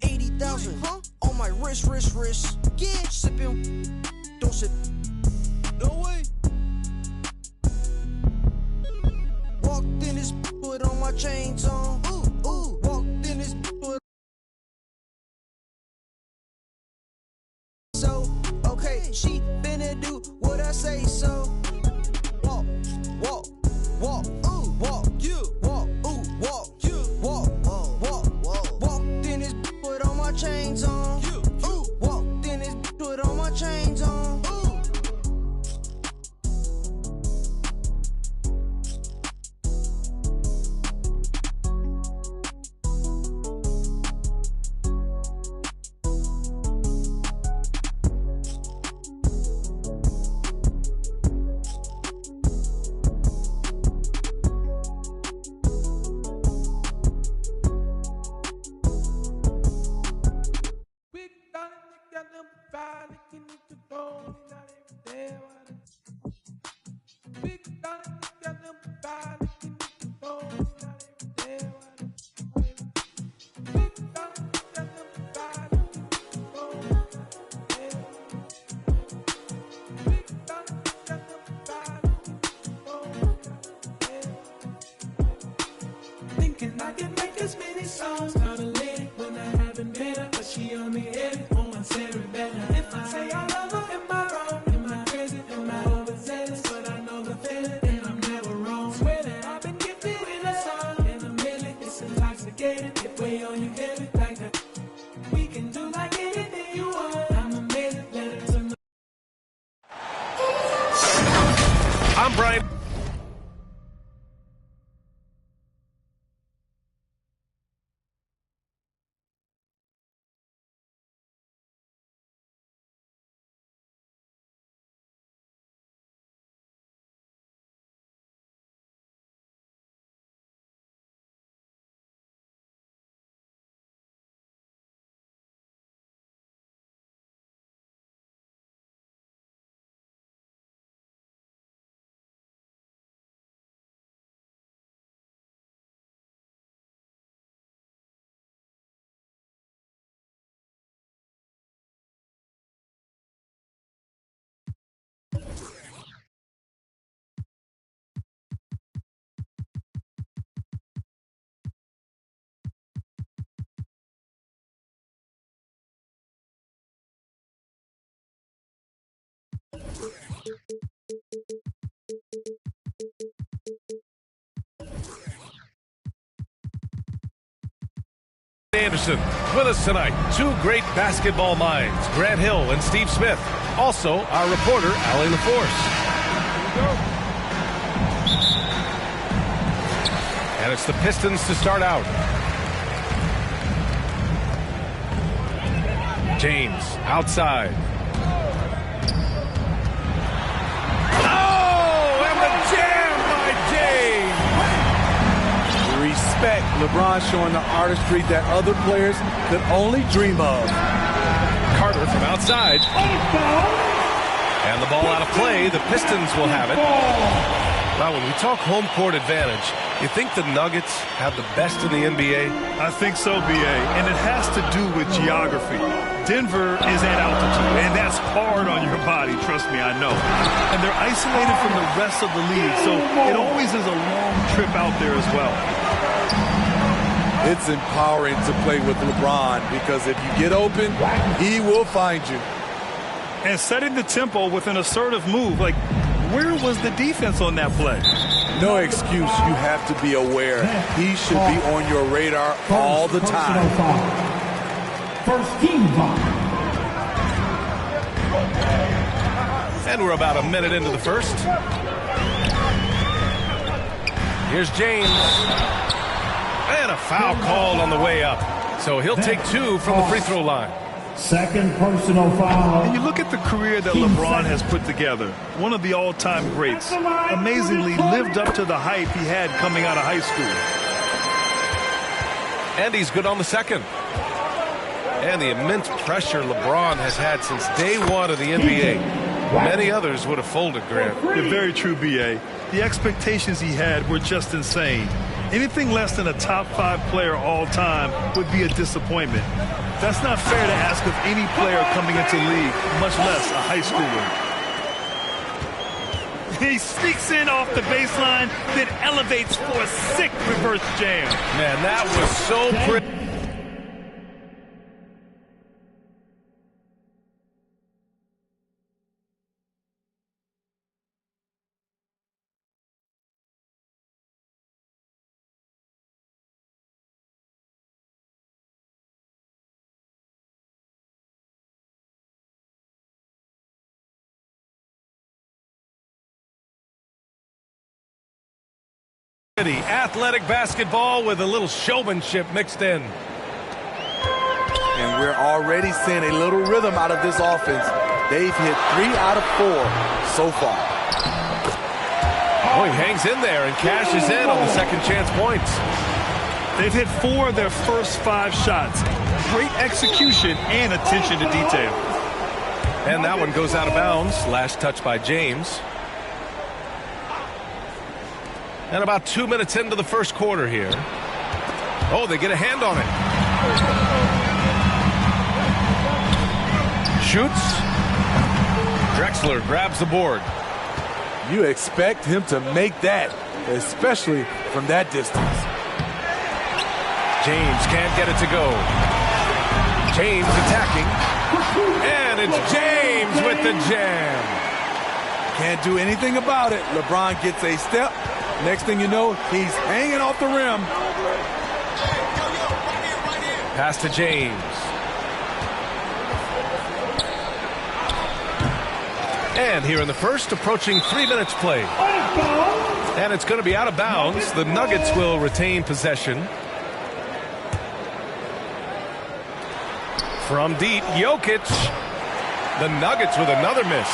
80,000 on my wrist. Yeah, sipping. Don't sip. No way. Walked in this, put on my chains on. Ooh. Walked in this, put. So, okay, she finna do what I say so. Walk, ooh, walk, you, walk, ooh, walk, you, walk, walk. Walked in this, put on my chains on. Ooh, walked in this, put on my chains on. Thinking I can make as many songs, not a lady when I haven't been her, but she on me every on my cerebellum. If I say I love her, am I wrong? Am I crazy? Am I overzealous? But I know the feeling, and I'm never wrong. Swear that I've been gifted with a song in a million. It's intoxicating, if we on you heavy like that. We can do like anything you want. I'm amazing, let it to me. I'm Brian. Anderson with us tonight. Two great basketball minds, Grant Hill and Steve Smith. Also, our reporter, Allie LaForce. And it's the Pistons to start out. James outside. Oh, and the jam by James. Respect. LeBron showing the artistry that other players could only dream of. Carter from outside. And the ball out of play. The Pistons will have it. Now, when we talk home court advantage, you think the Nuggets have the best in the NBA? I think so, B.A., and it has to do with geography. Denver is at altitude, and that's hard on your body, trust me, I know. And they're isolated from the rest of the league, so it always is a long trip out there as well. It's empowering to play with LeBron because if you get open, he will find you. And setting the tempo with an assertive move, like, where was the defense on that play? No excuse. You have to be aware. He should be on your radar all the time. First team foul. And we're about a minute into the first. Here's James. And a foul called on the way up. So he'll take two from the free throw line. Second personal foul. And you look at the career that LeBron has put together. One of the all-time greats. Amazingly lived up to the hype he had coming out of high school. And he's good on the second. And the immense pressure LeBron has had since day one of the NBA. Many others would have folded, Grant. You're very true, B.A. The expectations he had were just insane. Anything less than a top 5 player all time would be a disappointment. That's not fair to ask of any player coming into the league, much less a high schooler. He sneaks in off the baseline, then elevates for a sick reverse jam. Man, that was so pretty. Athletic basketball with a little showmanship mixed in. And we're already seeing a little rhythm out of this offense. They've hit 3 out of 4 so far. Oh, he hangs in there and cashes in on the second chance points. They've hit 4 of their first 5 shots. Great execution and attention to detail. And that one goes out of bounds. Last touch by James. And about 2 minutes into the first quarter here. Oh, they get a hand on it. Shoots. Drexler grabs the board. You expect him to make that, especially from that distance. James can't get it to go. James attacking. And it's James with the jam. Can't do anything about it. LeBron gets a step. Next thing you know, he's hanging off the rim. Pass to James. And here in the first, approaching 3 minutes played. And it's going to be out of bounds. The Nuggets will retain possession. From deep, Jokic. The Nuggets with another miss.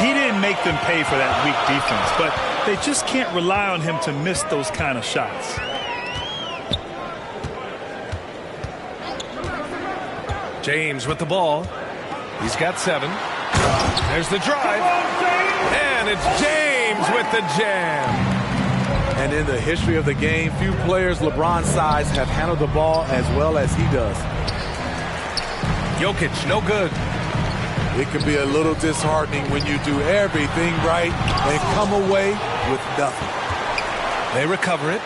He didn't make them pay for that weak defense, but they just can't rely on him to miss those kind of shots. James with the ball. He's got 7. There's the drive. And it's James with the jam. And in the history of the game, few players LeBron's size have handled the ball as well as he does. Jokic, no good. It can be a little disheartening when you do everything right and come away with nothing. They recover it.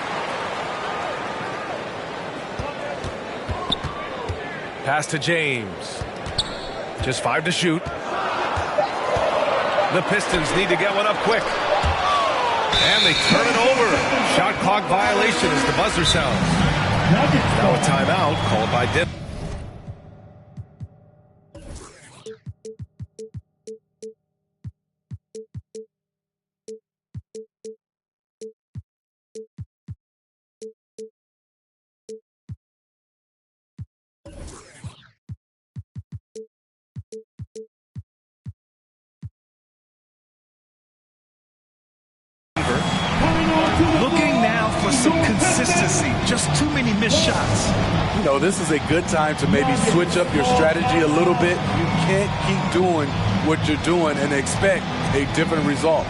Pass to James. Just 5 to shoot. The Pistons need to get one up quick. And they turn it over. Shot clock violation as the buzzer sounds. Now a timeout called by Denver. Looking now for some consistency. Just too many missed shots. You know, this is a good time to maybe switch up your strategy a little bit. You can't keep doing what you're doing and expect a different result.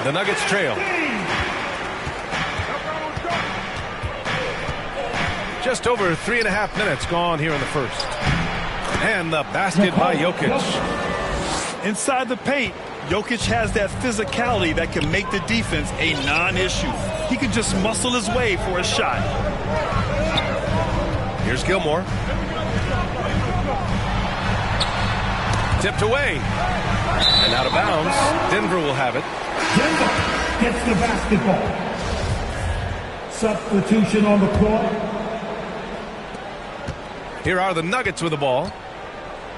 The Nuggets trail. Just over 3.5 minutes gone here in the first. And the basket by Jokic. Inside the paint, Jokic has that physicality that can make the defense a non-issue. He can just muscle his way for a shot. Here's Gilmore. Tipped away. And out of bounds. Denver will have it. Denver gets the basketball. Substitution on the court. Here are the Nuggets with the ball.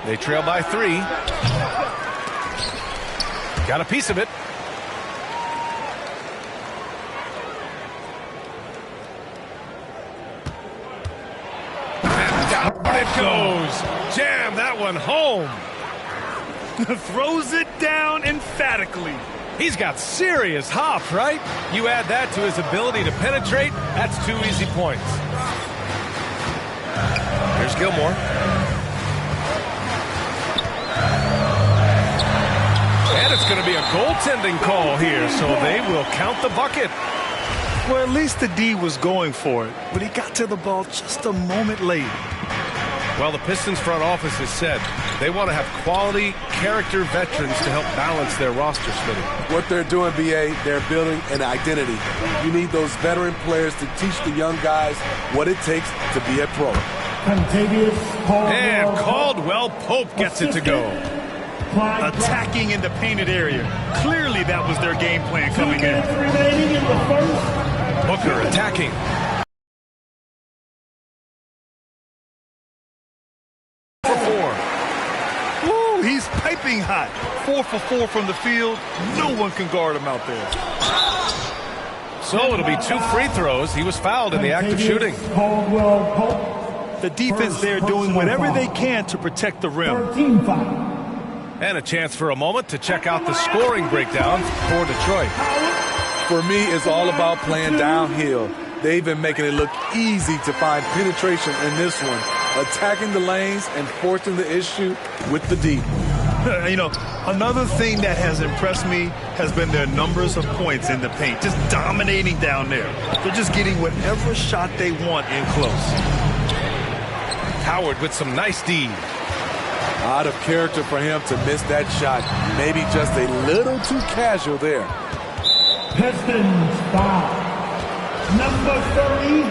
They trail by 3. Got a piece of it. And down it goes. Jam that one home. Throws it down emphatically. He's got serious hop, right? You add that to his ability to penetrate, that's 2 easy points. Here's Gilmore. And it's going to be a goaltending call here, so they will count the bucket. Well, at least the D was going for it, but he got to the ball just a moment late. Well, the Pistons front office has said they want to have quality character veterans to help balance their roster, Smitty. What they're doing, B.A., they're building an identity. You need those veteran players to teach the young guys what it takes to be a pro. And Caldwell Pope gets it to go. Attacking in the painted area. Clearly that was their game plan coming in. Booker attacking. He's piping hot. 4 for 4 from the field. No one can guard him out there. So it'll be 2 free throws. He was fouled in the act of shooting. The defense there doing whatever they can to protect the rim. And a chance for a moment to check out the scoring breakdown for Detroit. For me, it's all about playing downhill. They've been making it look easy to find penetration in this one, attacking the lanes and forcing the issue with the D. You know, another thing that has impressed me has been their numbers of points in the paint, just dominating down there. They're just getting whatever shot they want in close. Howard with some nice D. Out of character for him to miss that shot. Maybe just a little too casual there. Pistons foul. Number 30,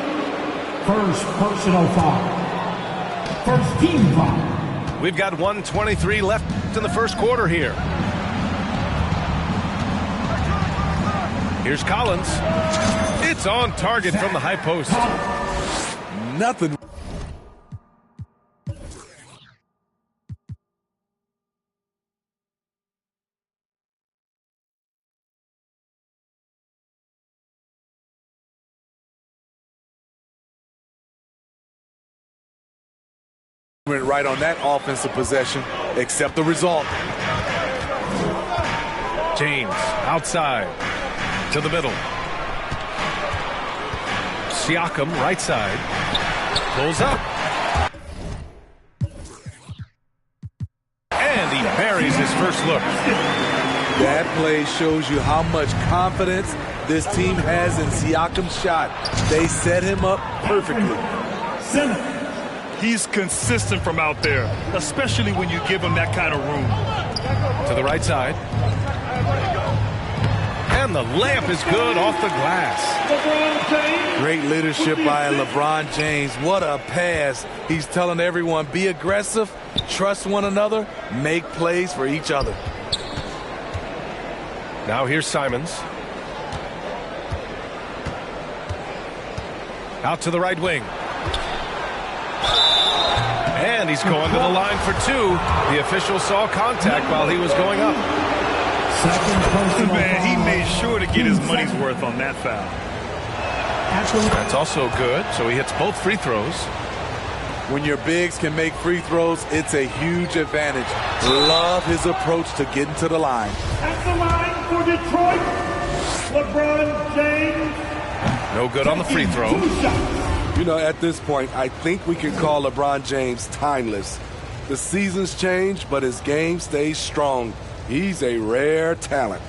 first personal foul. First team foul. We've got 1:23 left in the first quarter here. Here's Collins. It's on target from the high post. Nothing. Right on that offensive possession, except the result. James outside to the middle. Siakam right side. Pulls up. And he buries his first look. That play shows you how much confidence this team has in Siakam's shot. They set him up perfectly. Center. He's consistent from out there, especially when you give him that kind of room. To the right side. And the layup is good off the glass. Great leadership by LeBron James. What a pass. He's telling everyone, be aggressive, trust one another, make plays for each other. Now here's Simons. Out to the right wing. And he's going to the line for 2. The official saw contact while he was going up. Man, he made sure to get his money's worth on that foul. That's also good, so he hits both free throws. When your bigs can make free throws, it's a huge advantage. Love his approach to getting to the line. At the line for Detroit, LeBron James. No good on the free throw. You know, at this point, I think we can call LeBron James timeless. The seasons change, but his game stays strong. He's a rare talent.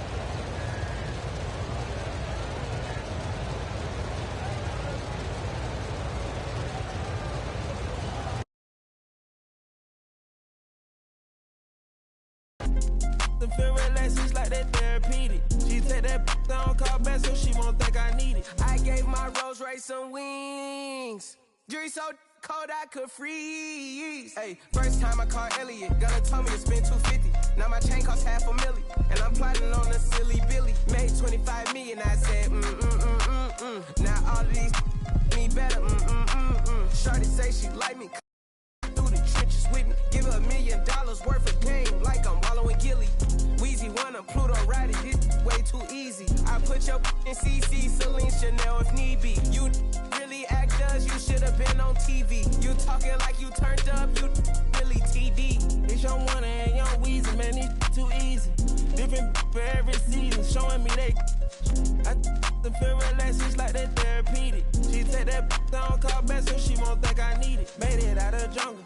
The feel relaxes like that therapeutic. She take that down, call back so she won't think I need it. I gave my Rolls Royce some wings. Jury so cold I could freeze. Hey, first time I called Elliot, gonna told me to spend $250. Now my chain costs $500,000, and I'm plotting on a silly Billy. Made $25 million, I said Now all of these me better, Shorty say she like me. Through the trenches with me, give her $1 million worth of game like I'm wallowing Gilly. Weezy won a Pluto way too easy. I put your in CC, Celine, Chanel if need be. You really actors, you should have been on TV. You talking like you turned up, you really TD. It's your one and young Weezy, man, it's too easy. Different for every season, showing me they. I feel relaxed, it's like that therapeutic. She take that down, call back, so she won't think I need it. Made it out of the jungle.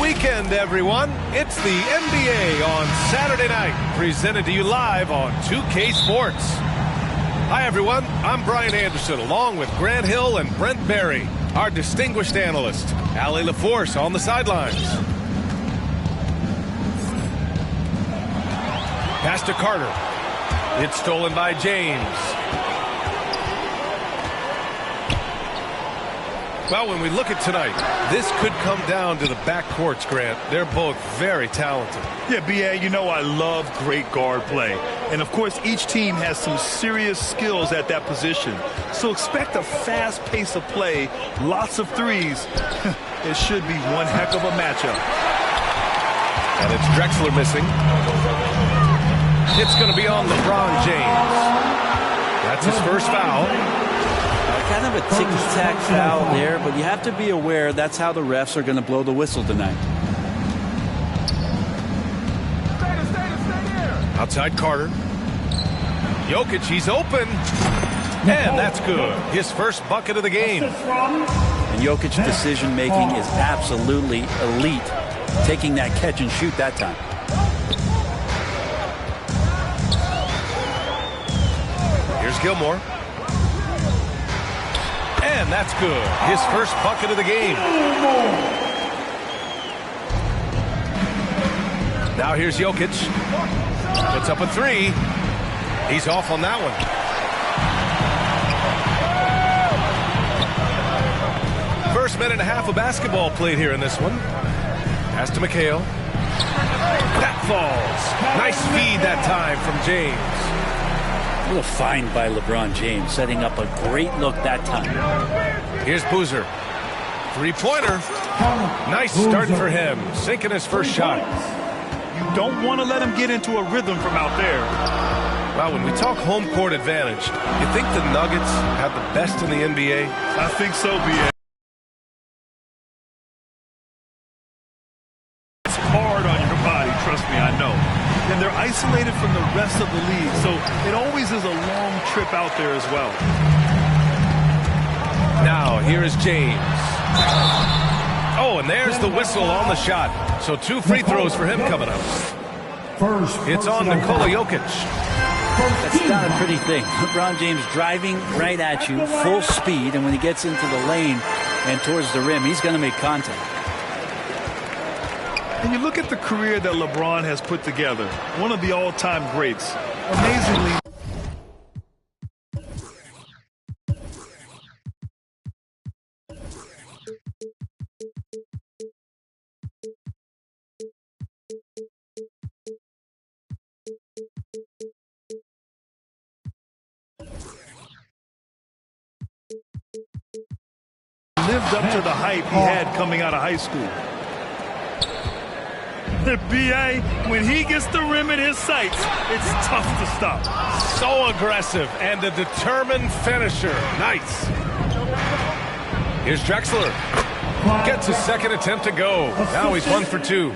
Weekend, everyone. It's the NBA on Saturday night, presented to you live on 2K Sports. Hi, everyone. I'm Brian Anderson, along with Grant Hill and Brent Barry, our distinguished analyst. Allie LaForce on the sidelines. Pass to Carter. It's stolen by James. Well, when we look at tonight, this could come down to the backcourts, Grant. They're both very talented. Yeah, B.A., you know I love great guard play. And, of course, each team has some serious skills at that position. So expect a fast pace of play, lots of threes. It should be one heck of a matchup. And it's Drexler missing. It's going to be on LeBron James. That's his first foul. Kind of a ticky-tack foul there, but you have to be aware that's how the refs are going to blow the whistle tonight. Outside Carter. Jokic, he's open. And that's good. His first bucket of the game. And Jokic's decision-making is absolutely elite. Taking that catch and shoot that time. Here's Gilmore. And that's good. His first bucket of the game. Now here's Jokic. Puts up a three. He's off on that one. First minute and a half of basketball played here in this one. Pass to McHale. That falls. Nice feed that time from James. What a find by LeBron James, setting up a great look that time. Here's Boozer. Three-pointer. Nice start for him, sinking his first shot. You don't want to let him get into a rhythm from out there. Well, when we talk home court advantage, you think the Nuggets have the best in the NBA? I think so, B.A. It's hard on your body, trust me, I know. And they're isolated from the rest of the league, so it always is a long trip out there as well. Now, here is James. Oh, and there's the whistle on the shot. So 2 free throws for him coming up. It's on Nikola Jokic. That's not a pretty thing. LeBron James driving right at you, full speed, and when he gets into the lane and towards the rim, he's going to make contact. And you look at the career that LeBron has put together, one of the all-time greats. Amazingly. Lived up to the hype he had coming out of high school. The B.A., when he gets the rim in his sights, it's tough to stop. So aggressive and a determined finisher. Nice. Here's Drexler. Gets his second attempt to go. Now he's 1 for 2.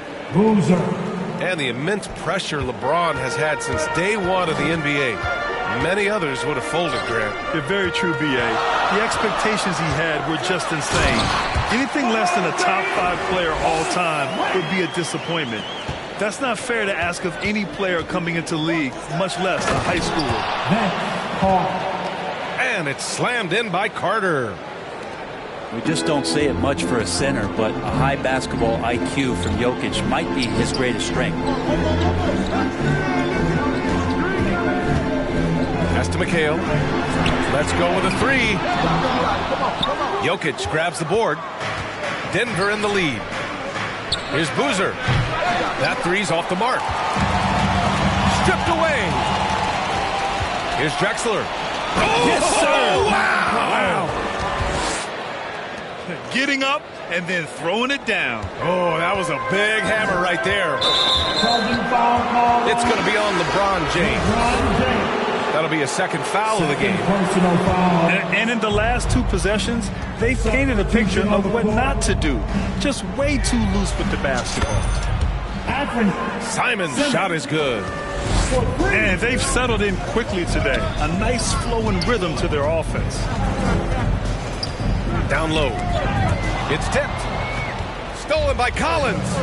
And the immense pressure LeBron has had since day one of the NBA. Many others would have folded, Grant. They're very true, B.A. The expectations he had were just insane. Anything less than a top 5 player all time would be a disappointment. That's not fair to ask of any player coming into the league, much less a high schooler. And it's slammed in by Carter. We just don't say it much for a center, but a high basketball IQ from Jokic might be his greatest strength. Pass to McHale. Let's go with a three. Jokic grabs the board. Denver in the lead. Here's Boozer. That three's off the mark. Stripped away. Here's Drexler. Oh, yes, sir. Wow. Getting up and then throwing it down. Oh, that was a big hammer right there. It's going to be on LeBron James. That'll be a second foul of the game. And in the last two possessions, they've painted a picture of what not to do. Just way too loose with the basketball. Simon's shot is good. And they've settled in quickly today. A nice flow and rhythm to their offense. Down low. It's tipped. Stolen by Collins.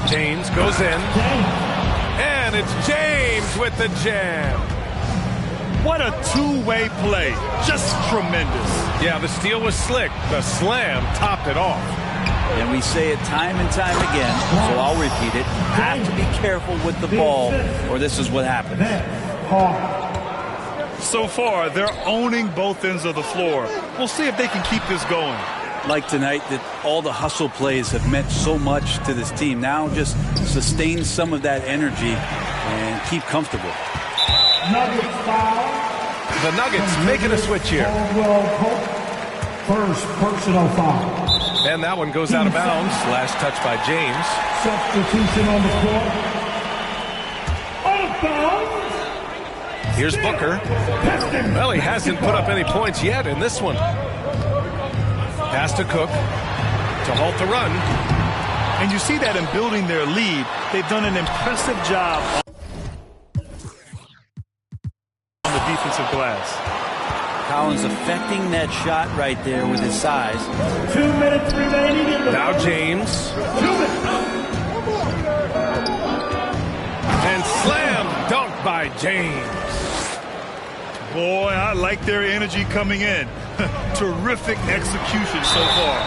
James goes in. And it's James with the jam. What a two-way play. Just tremendous. Yeah, the steal was slick. The slam topped it off. And we say it time and time again, so I'll repeat it. You have to be careful with the ball, or this is what happens. So far, they're owning both ends of the floor. We'll see if they can keep this going. Like tonight, that all the hustle plays have meant so much to this team. Now just sustain some of that energy and keep comfortable. The Nuggets making a switch here. First personal foul. And that one goes out of bounds. Last touch by James. Substitution on the court. Out of bounds. Here's Booker. Well, he hasn't put up any points yet in this one. Pass to Cook to halt the run. And you see that in building their lead. They've done an impressive job on the defensive glass. Collins affecting that shot right there with his size. 2 minutes remaining in the now James. 2 minutes. And slam dunk by James. Boy, I like their energy coming in. Terrific execution so far.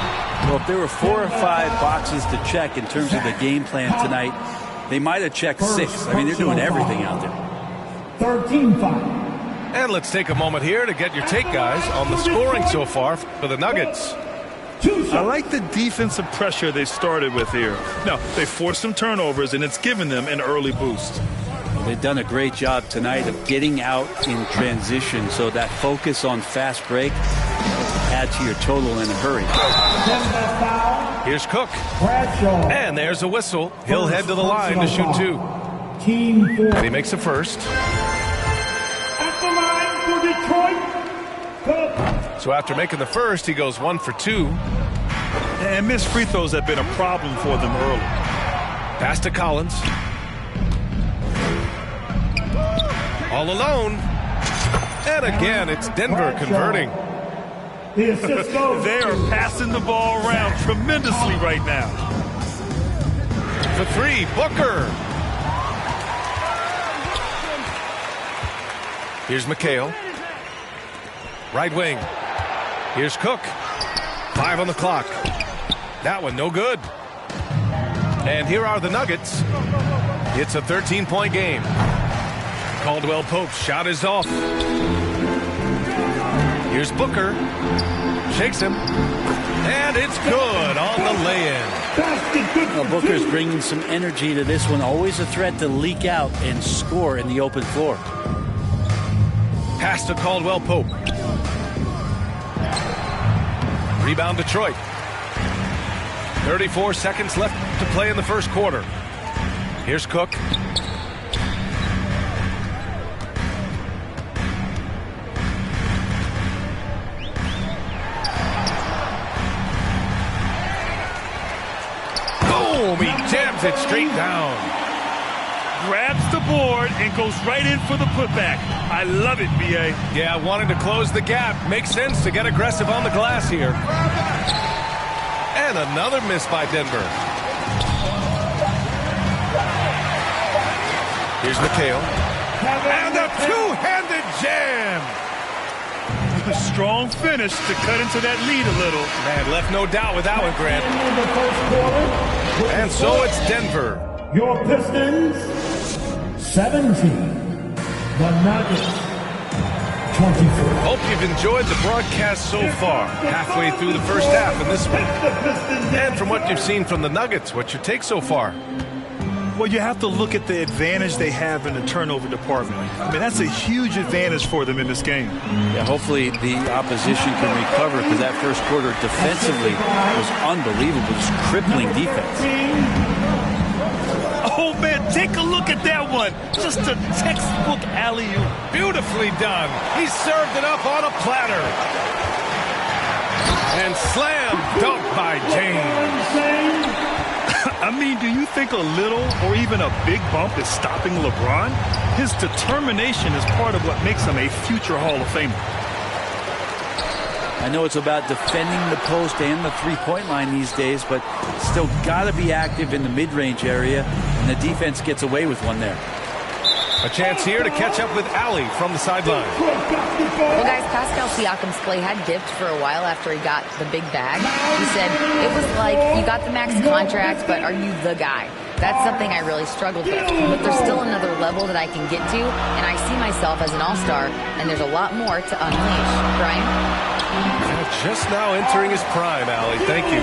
Well, if there were 4 or 5 boxes to check in terms of the game plan tonight, they might have checked 6. I mean, they're doing everything out there. 13-5. And let's take a moment here to get your take, guys, on the scoring so far for the Nuggets. I like the defensive pressure they started with here. Now, they forced some turnovers, and it's given them an early boost. They've done a great job tonight of getting out in transition, so that focus on fast break add to your total in a hurry. Here's Cook. And there's a whistle. He'll head to the line to shoot 2. And he makes a first. At the line for Detroit. So after making the first, he goes 1 for 2. And missed free throws have been a problem for them early. Pass to Collins. All alone. And again, it's Denver converting. They are passing the ball around tremendously right now. For 3, Booker. Here's McHale. Right wing. Here's Cook. 5 on the clock. That one no good. And here are the Nuggets. It's a 13-point game. Caldwell Pope's shot is off. Here's Booker. Shakes him. And it's good on the lay-in. Well, Booker's bringing some energy to this one. Always a threat to leak out and score in the open floor. Pass to Caldwell Pope. Rebound Detroit. 34 seconds left to play in the first quarter. Here's Cook. Boom! He jams it straight down. Grabs the board and goes right in for the putback. I love it, B.A. Yeah, wanting to close the gap. Makes sense to get aggressive on the glass here. And another miss by Denver. Here's McHale. And a two-handed jam. strong finish to cut into that lead a little. Man, left no doubt with that one, Grant. And so it's Denver. Your Pistons, 17. The Nuggets, 24. Hope you've enjoyed the broadcast so far. Halfway through the first half in this one. And from what you've seen from the Nuggets, what's your take so far? Well, you have to look at the advantage they have in the turnover department. I mean, that's a huge advantage for them in this game. Yeah, hopefully the opposition can recover, because that first quarter defensively was unbelievable. Just crippling defense. Oh, man, take a look at that one. Just a textbook alley-oop. Beautifully done. He served it up on a platter. And slam dunk by James. I mean, do you think a little or even a big bump is stopping LeBron? His determination is part of what makes him a future Hall of Famer. I know it's about defending the post and the three-point line these days, but still got to be active in the mid-range area, and the defense gets away with one there. A chance here to catch up with Allie from the sideline. Well, guys, Pascal Siakam's play had dipped for a while after he got the big bag. He said, it was like, you got the max contract, but are you the guy? That's something I really struggled with. But there's still another level that I can get to, and I see myself as an all-star, and there's a lot more to unleash. Brian? Just now entering his prime, Allie. Thank you.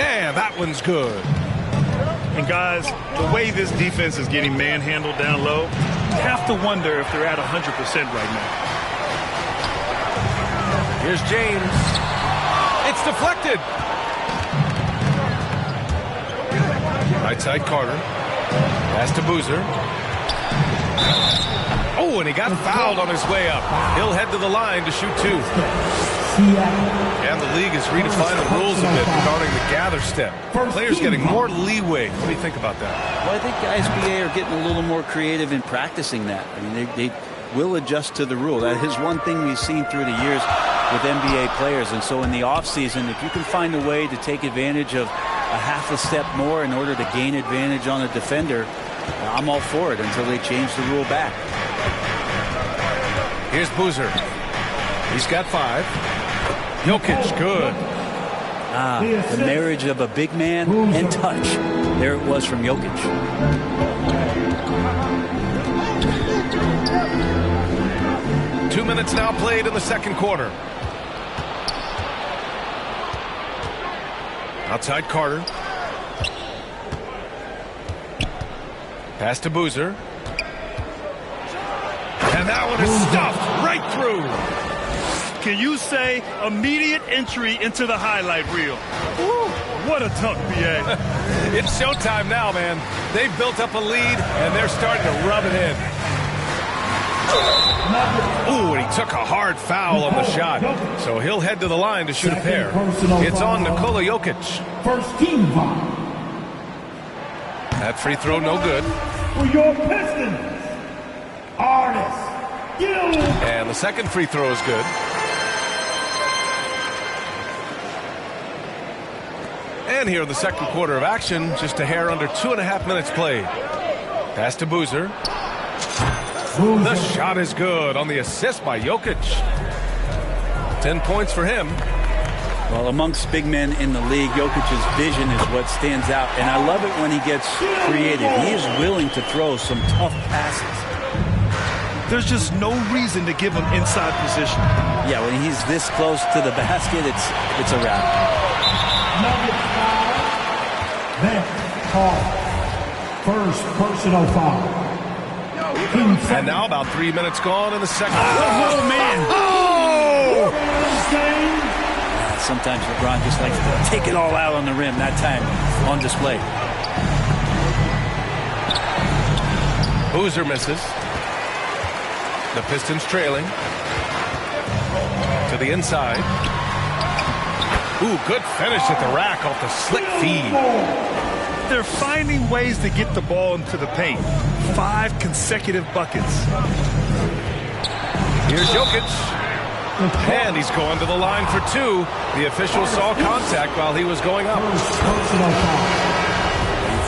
And that one's good. And guys, the way this defense is getting manhandled down low, you have to wonder if they're at 100% right now. Here's James. It's deflected. Right side Carter. Pass to Boozer. Oh, and he got fouled on his way up. He'll head to the line to shoot two. And the league has redefined the rules a bit regarding the gather step. Players getting more leeway. What do you think about that? Well, I think the SBA are getting a little more creative in practicing that. I mean, they will adjust to the rule. That is one thing we've seen through the years with NBA players. And so in the offseason, if you can find a way to take advantage of a half a step more in order to gain advantage on a defender, I'm all for it until they change the rule back. Here's Boozer. He's got 5. Jokic, good. The marriage of a big man and touch. There it was from Jokic. Two minutes now played in the second quarter. Outside Carter. Pass to Boozer. And that one is stuffed right through. Can you say immediate entry into the highlight reel? Woo, what a dunk, B.A. It's showtime now, man. They've built up a lead, and they're starting to rub it in. Ooh, and he took a hard foul on the shot. So he'll head to the line to shoot a pair. It's on Nikola Jokic. First team foul. That free throw no good. For your Pistons, Artis Gil. And the second free throw is good. And here in the second quarter of action, just a hair under 2.5 minutes played. Pass to Boozer. The shot is good on the assist by Jokic. 10 points for him. Well, amongst big men in the league, Jokic's vision is what stands out. And I love it when he gets creative. He is willing to throw some tough passes. There's just no reason to give him inside position. Yeah, when he's this close to the basket, it's a wrap. Then call. First personal foul. And now about 3 minutes gone in the second. Oh, man. Oh! Sometimes LeBron just likes to take it all out on the rim. That time on display. Boozer misses. The Pistons trailing. To the inside. Ooh, good finish at the rack off the slick feed. They're finding ways to get the ball into the paint. 5 consecutive buckets. Here's Jokic. And he's going to the line for 2. The official saw contact while he was going up.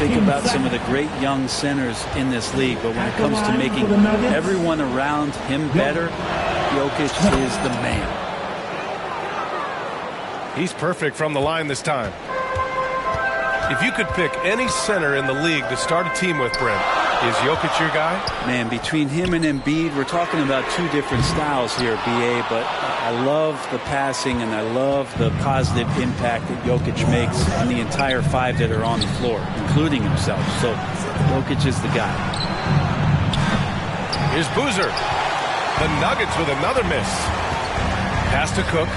You think about some of the great young centers in this league, but when it comes to making everyone around him better, Jokic is the man. He's perfect from the line this time. If you could pick any center in the league to start a team with, Brent, is Jokic your guy? Man, between him and Embiid, we're talking about two different styles here, BA, but I love the passing and I love the positive impact that Jokic makes on the entire five that are on the floor, including himself. So Jokic is the guy. Here's Boozer. The Nuggets with another miss. Pass to Cook.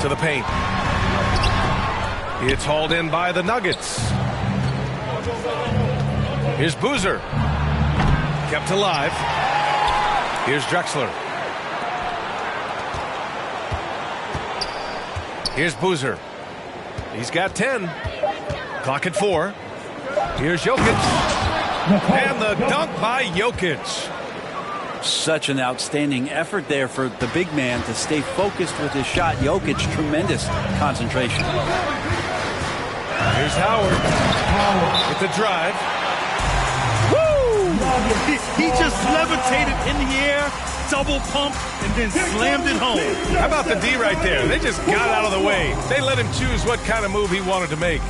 To the paint. It's hauled in by the Nuggets. Here's Boozer. Kept alive. Here's Drexler. Here's Boozer. He's got 10. Clock at 4. Here's Jokic. And the dunk by Jokic. Such an outstanding effort there for the big man to stay focused with his shot. Jokic, tremendous concentration. Here's Howard with the drive. Woo! He just levitated in the air, double pump, and then slammed it home. How about the D right there? They just got out of the way. They let him choose what kind of move he wanted to make.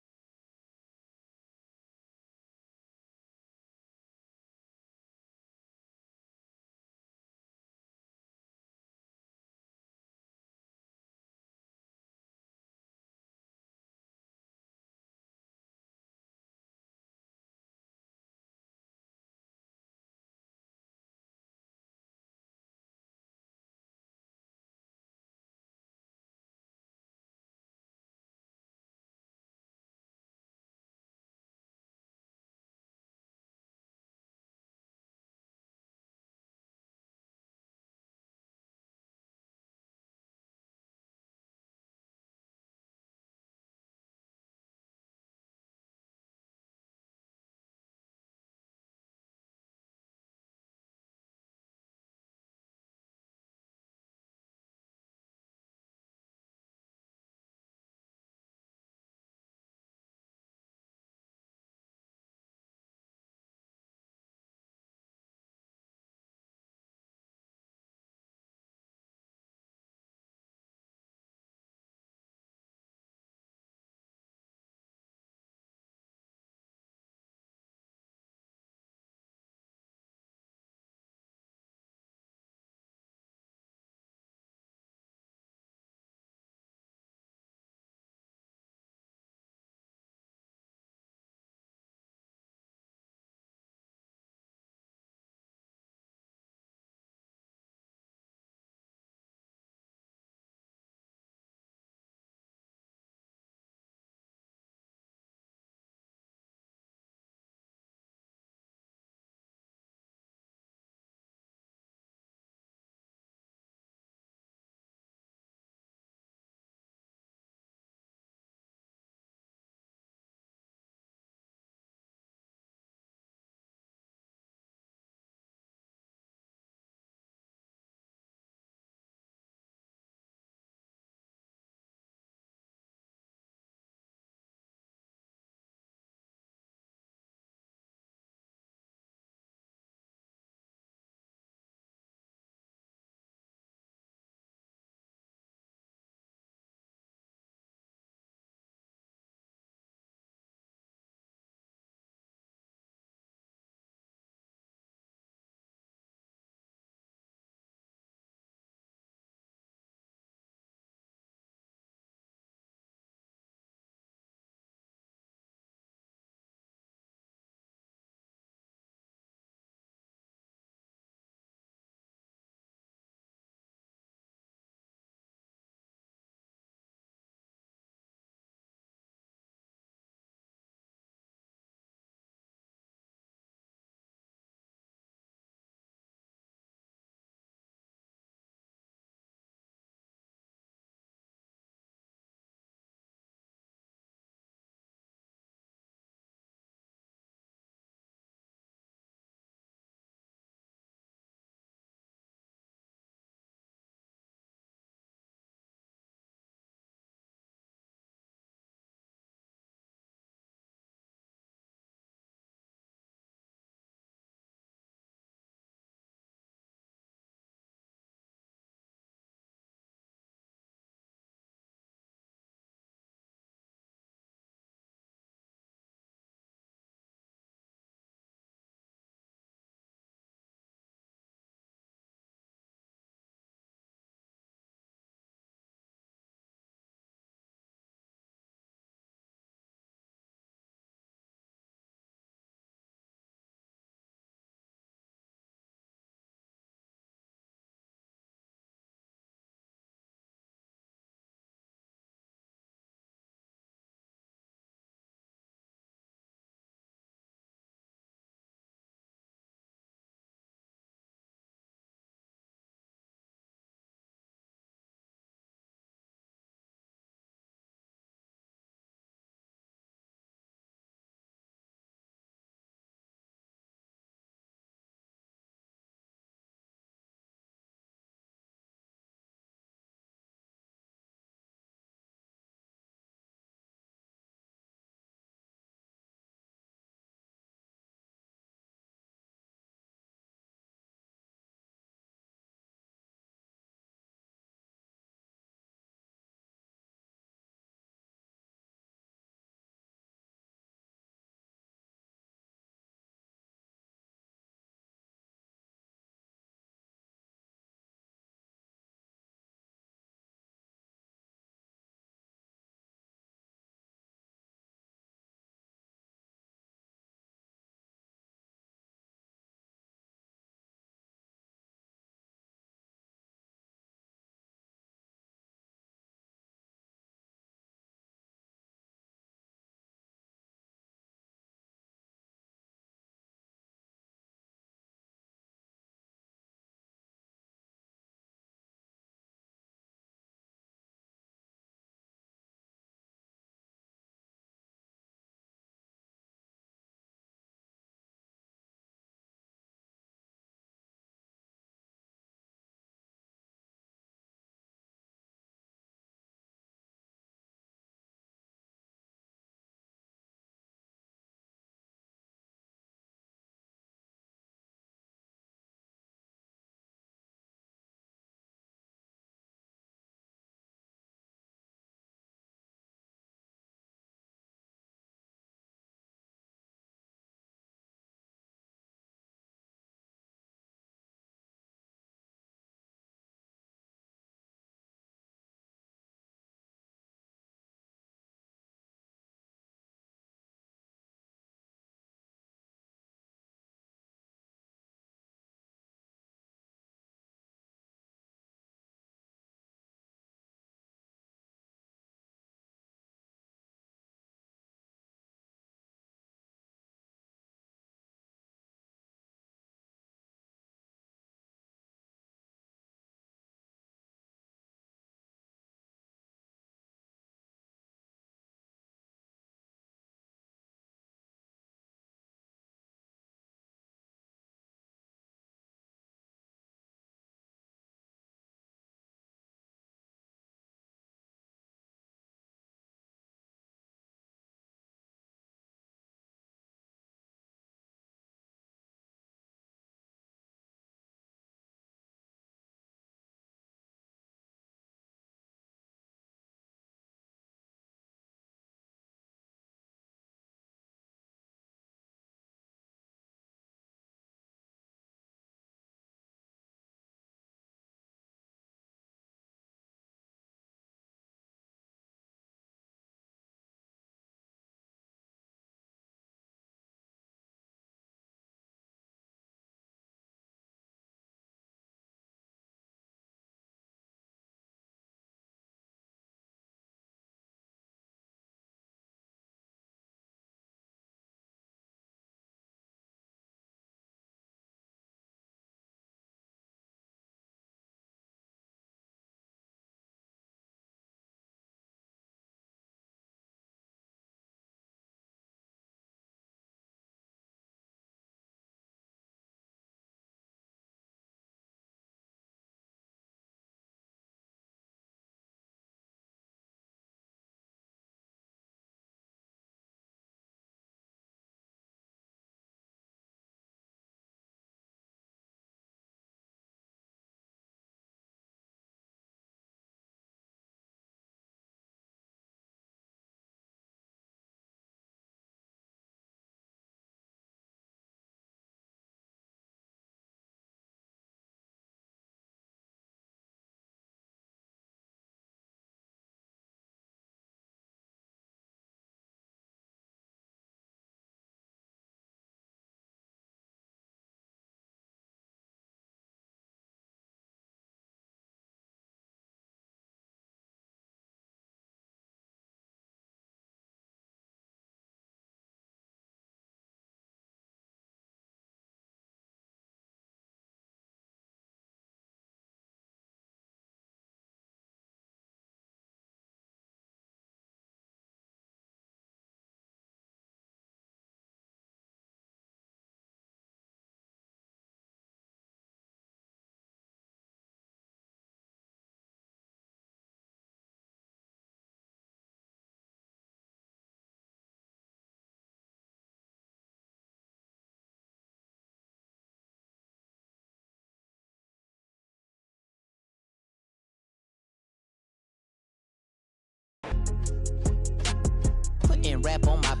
Putting rap on my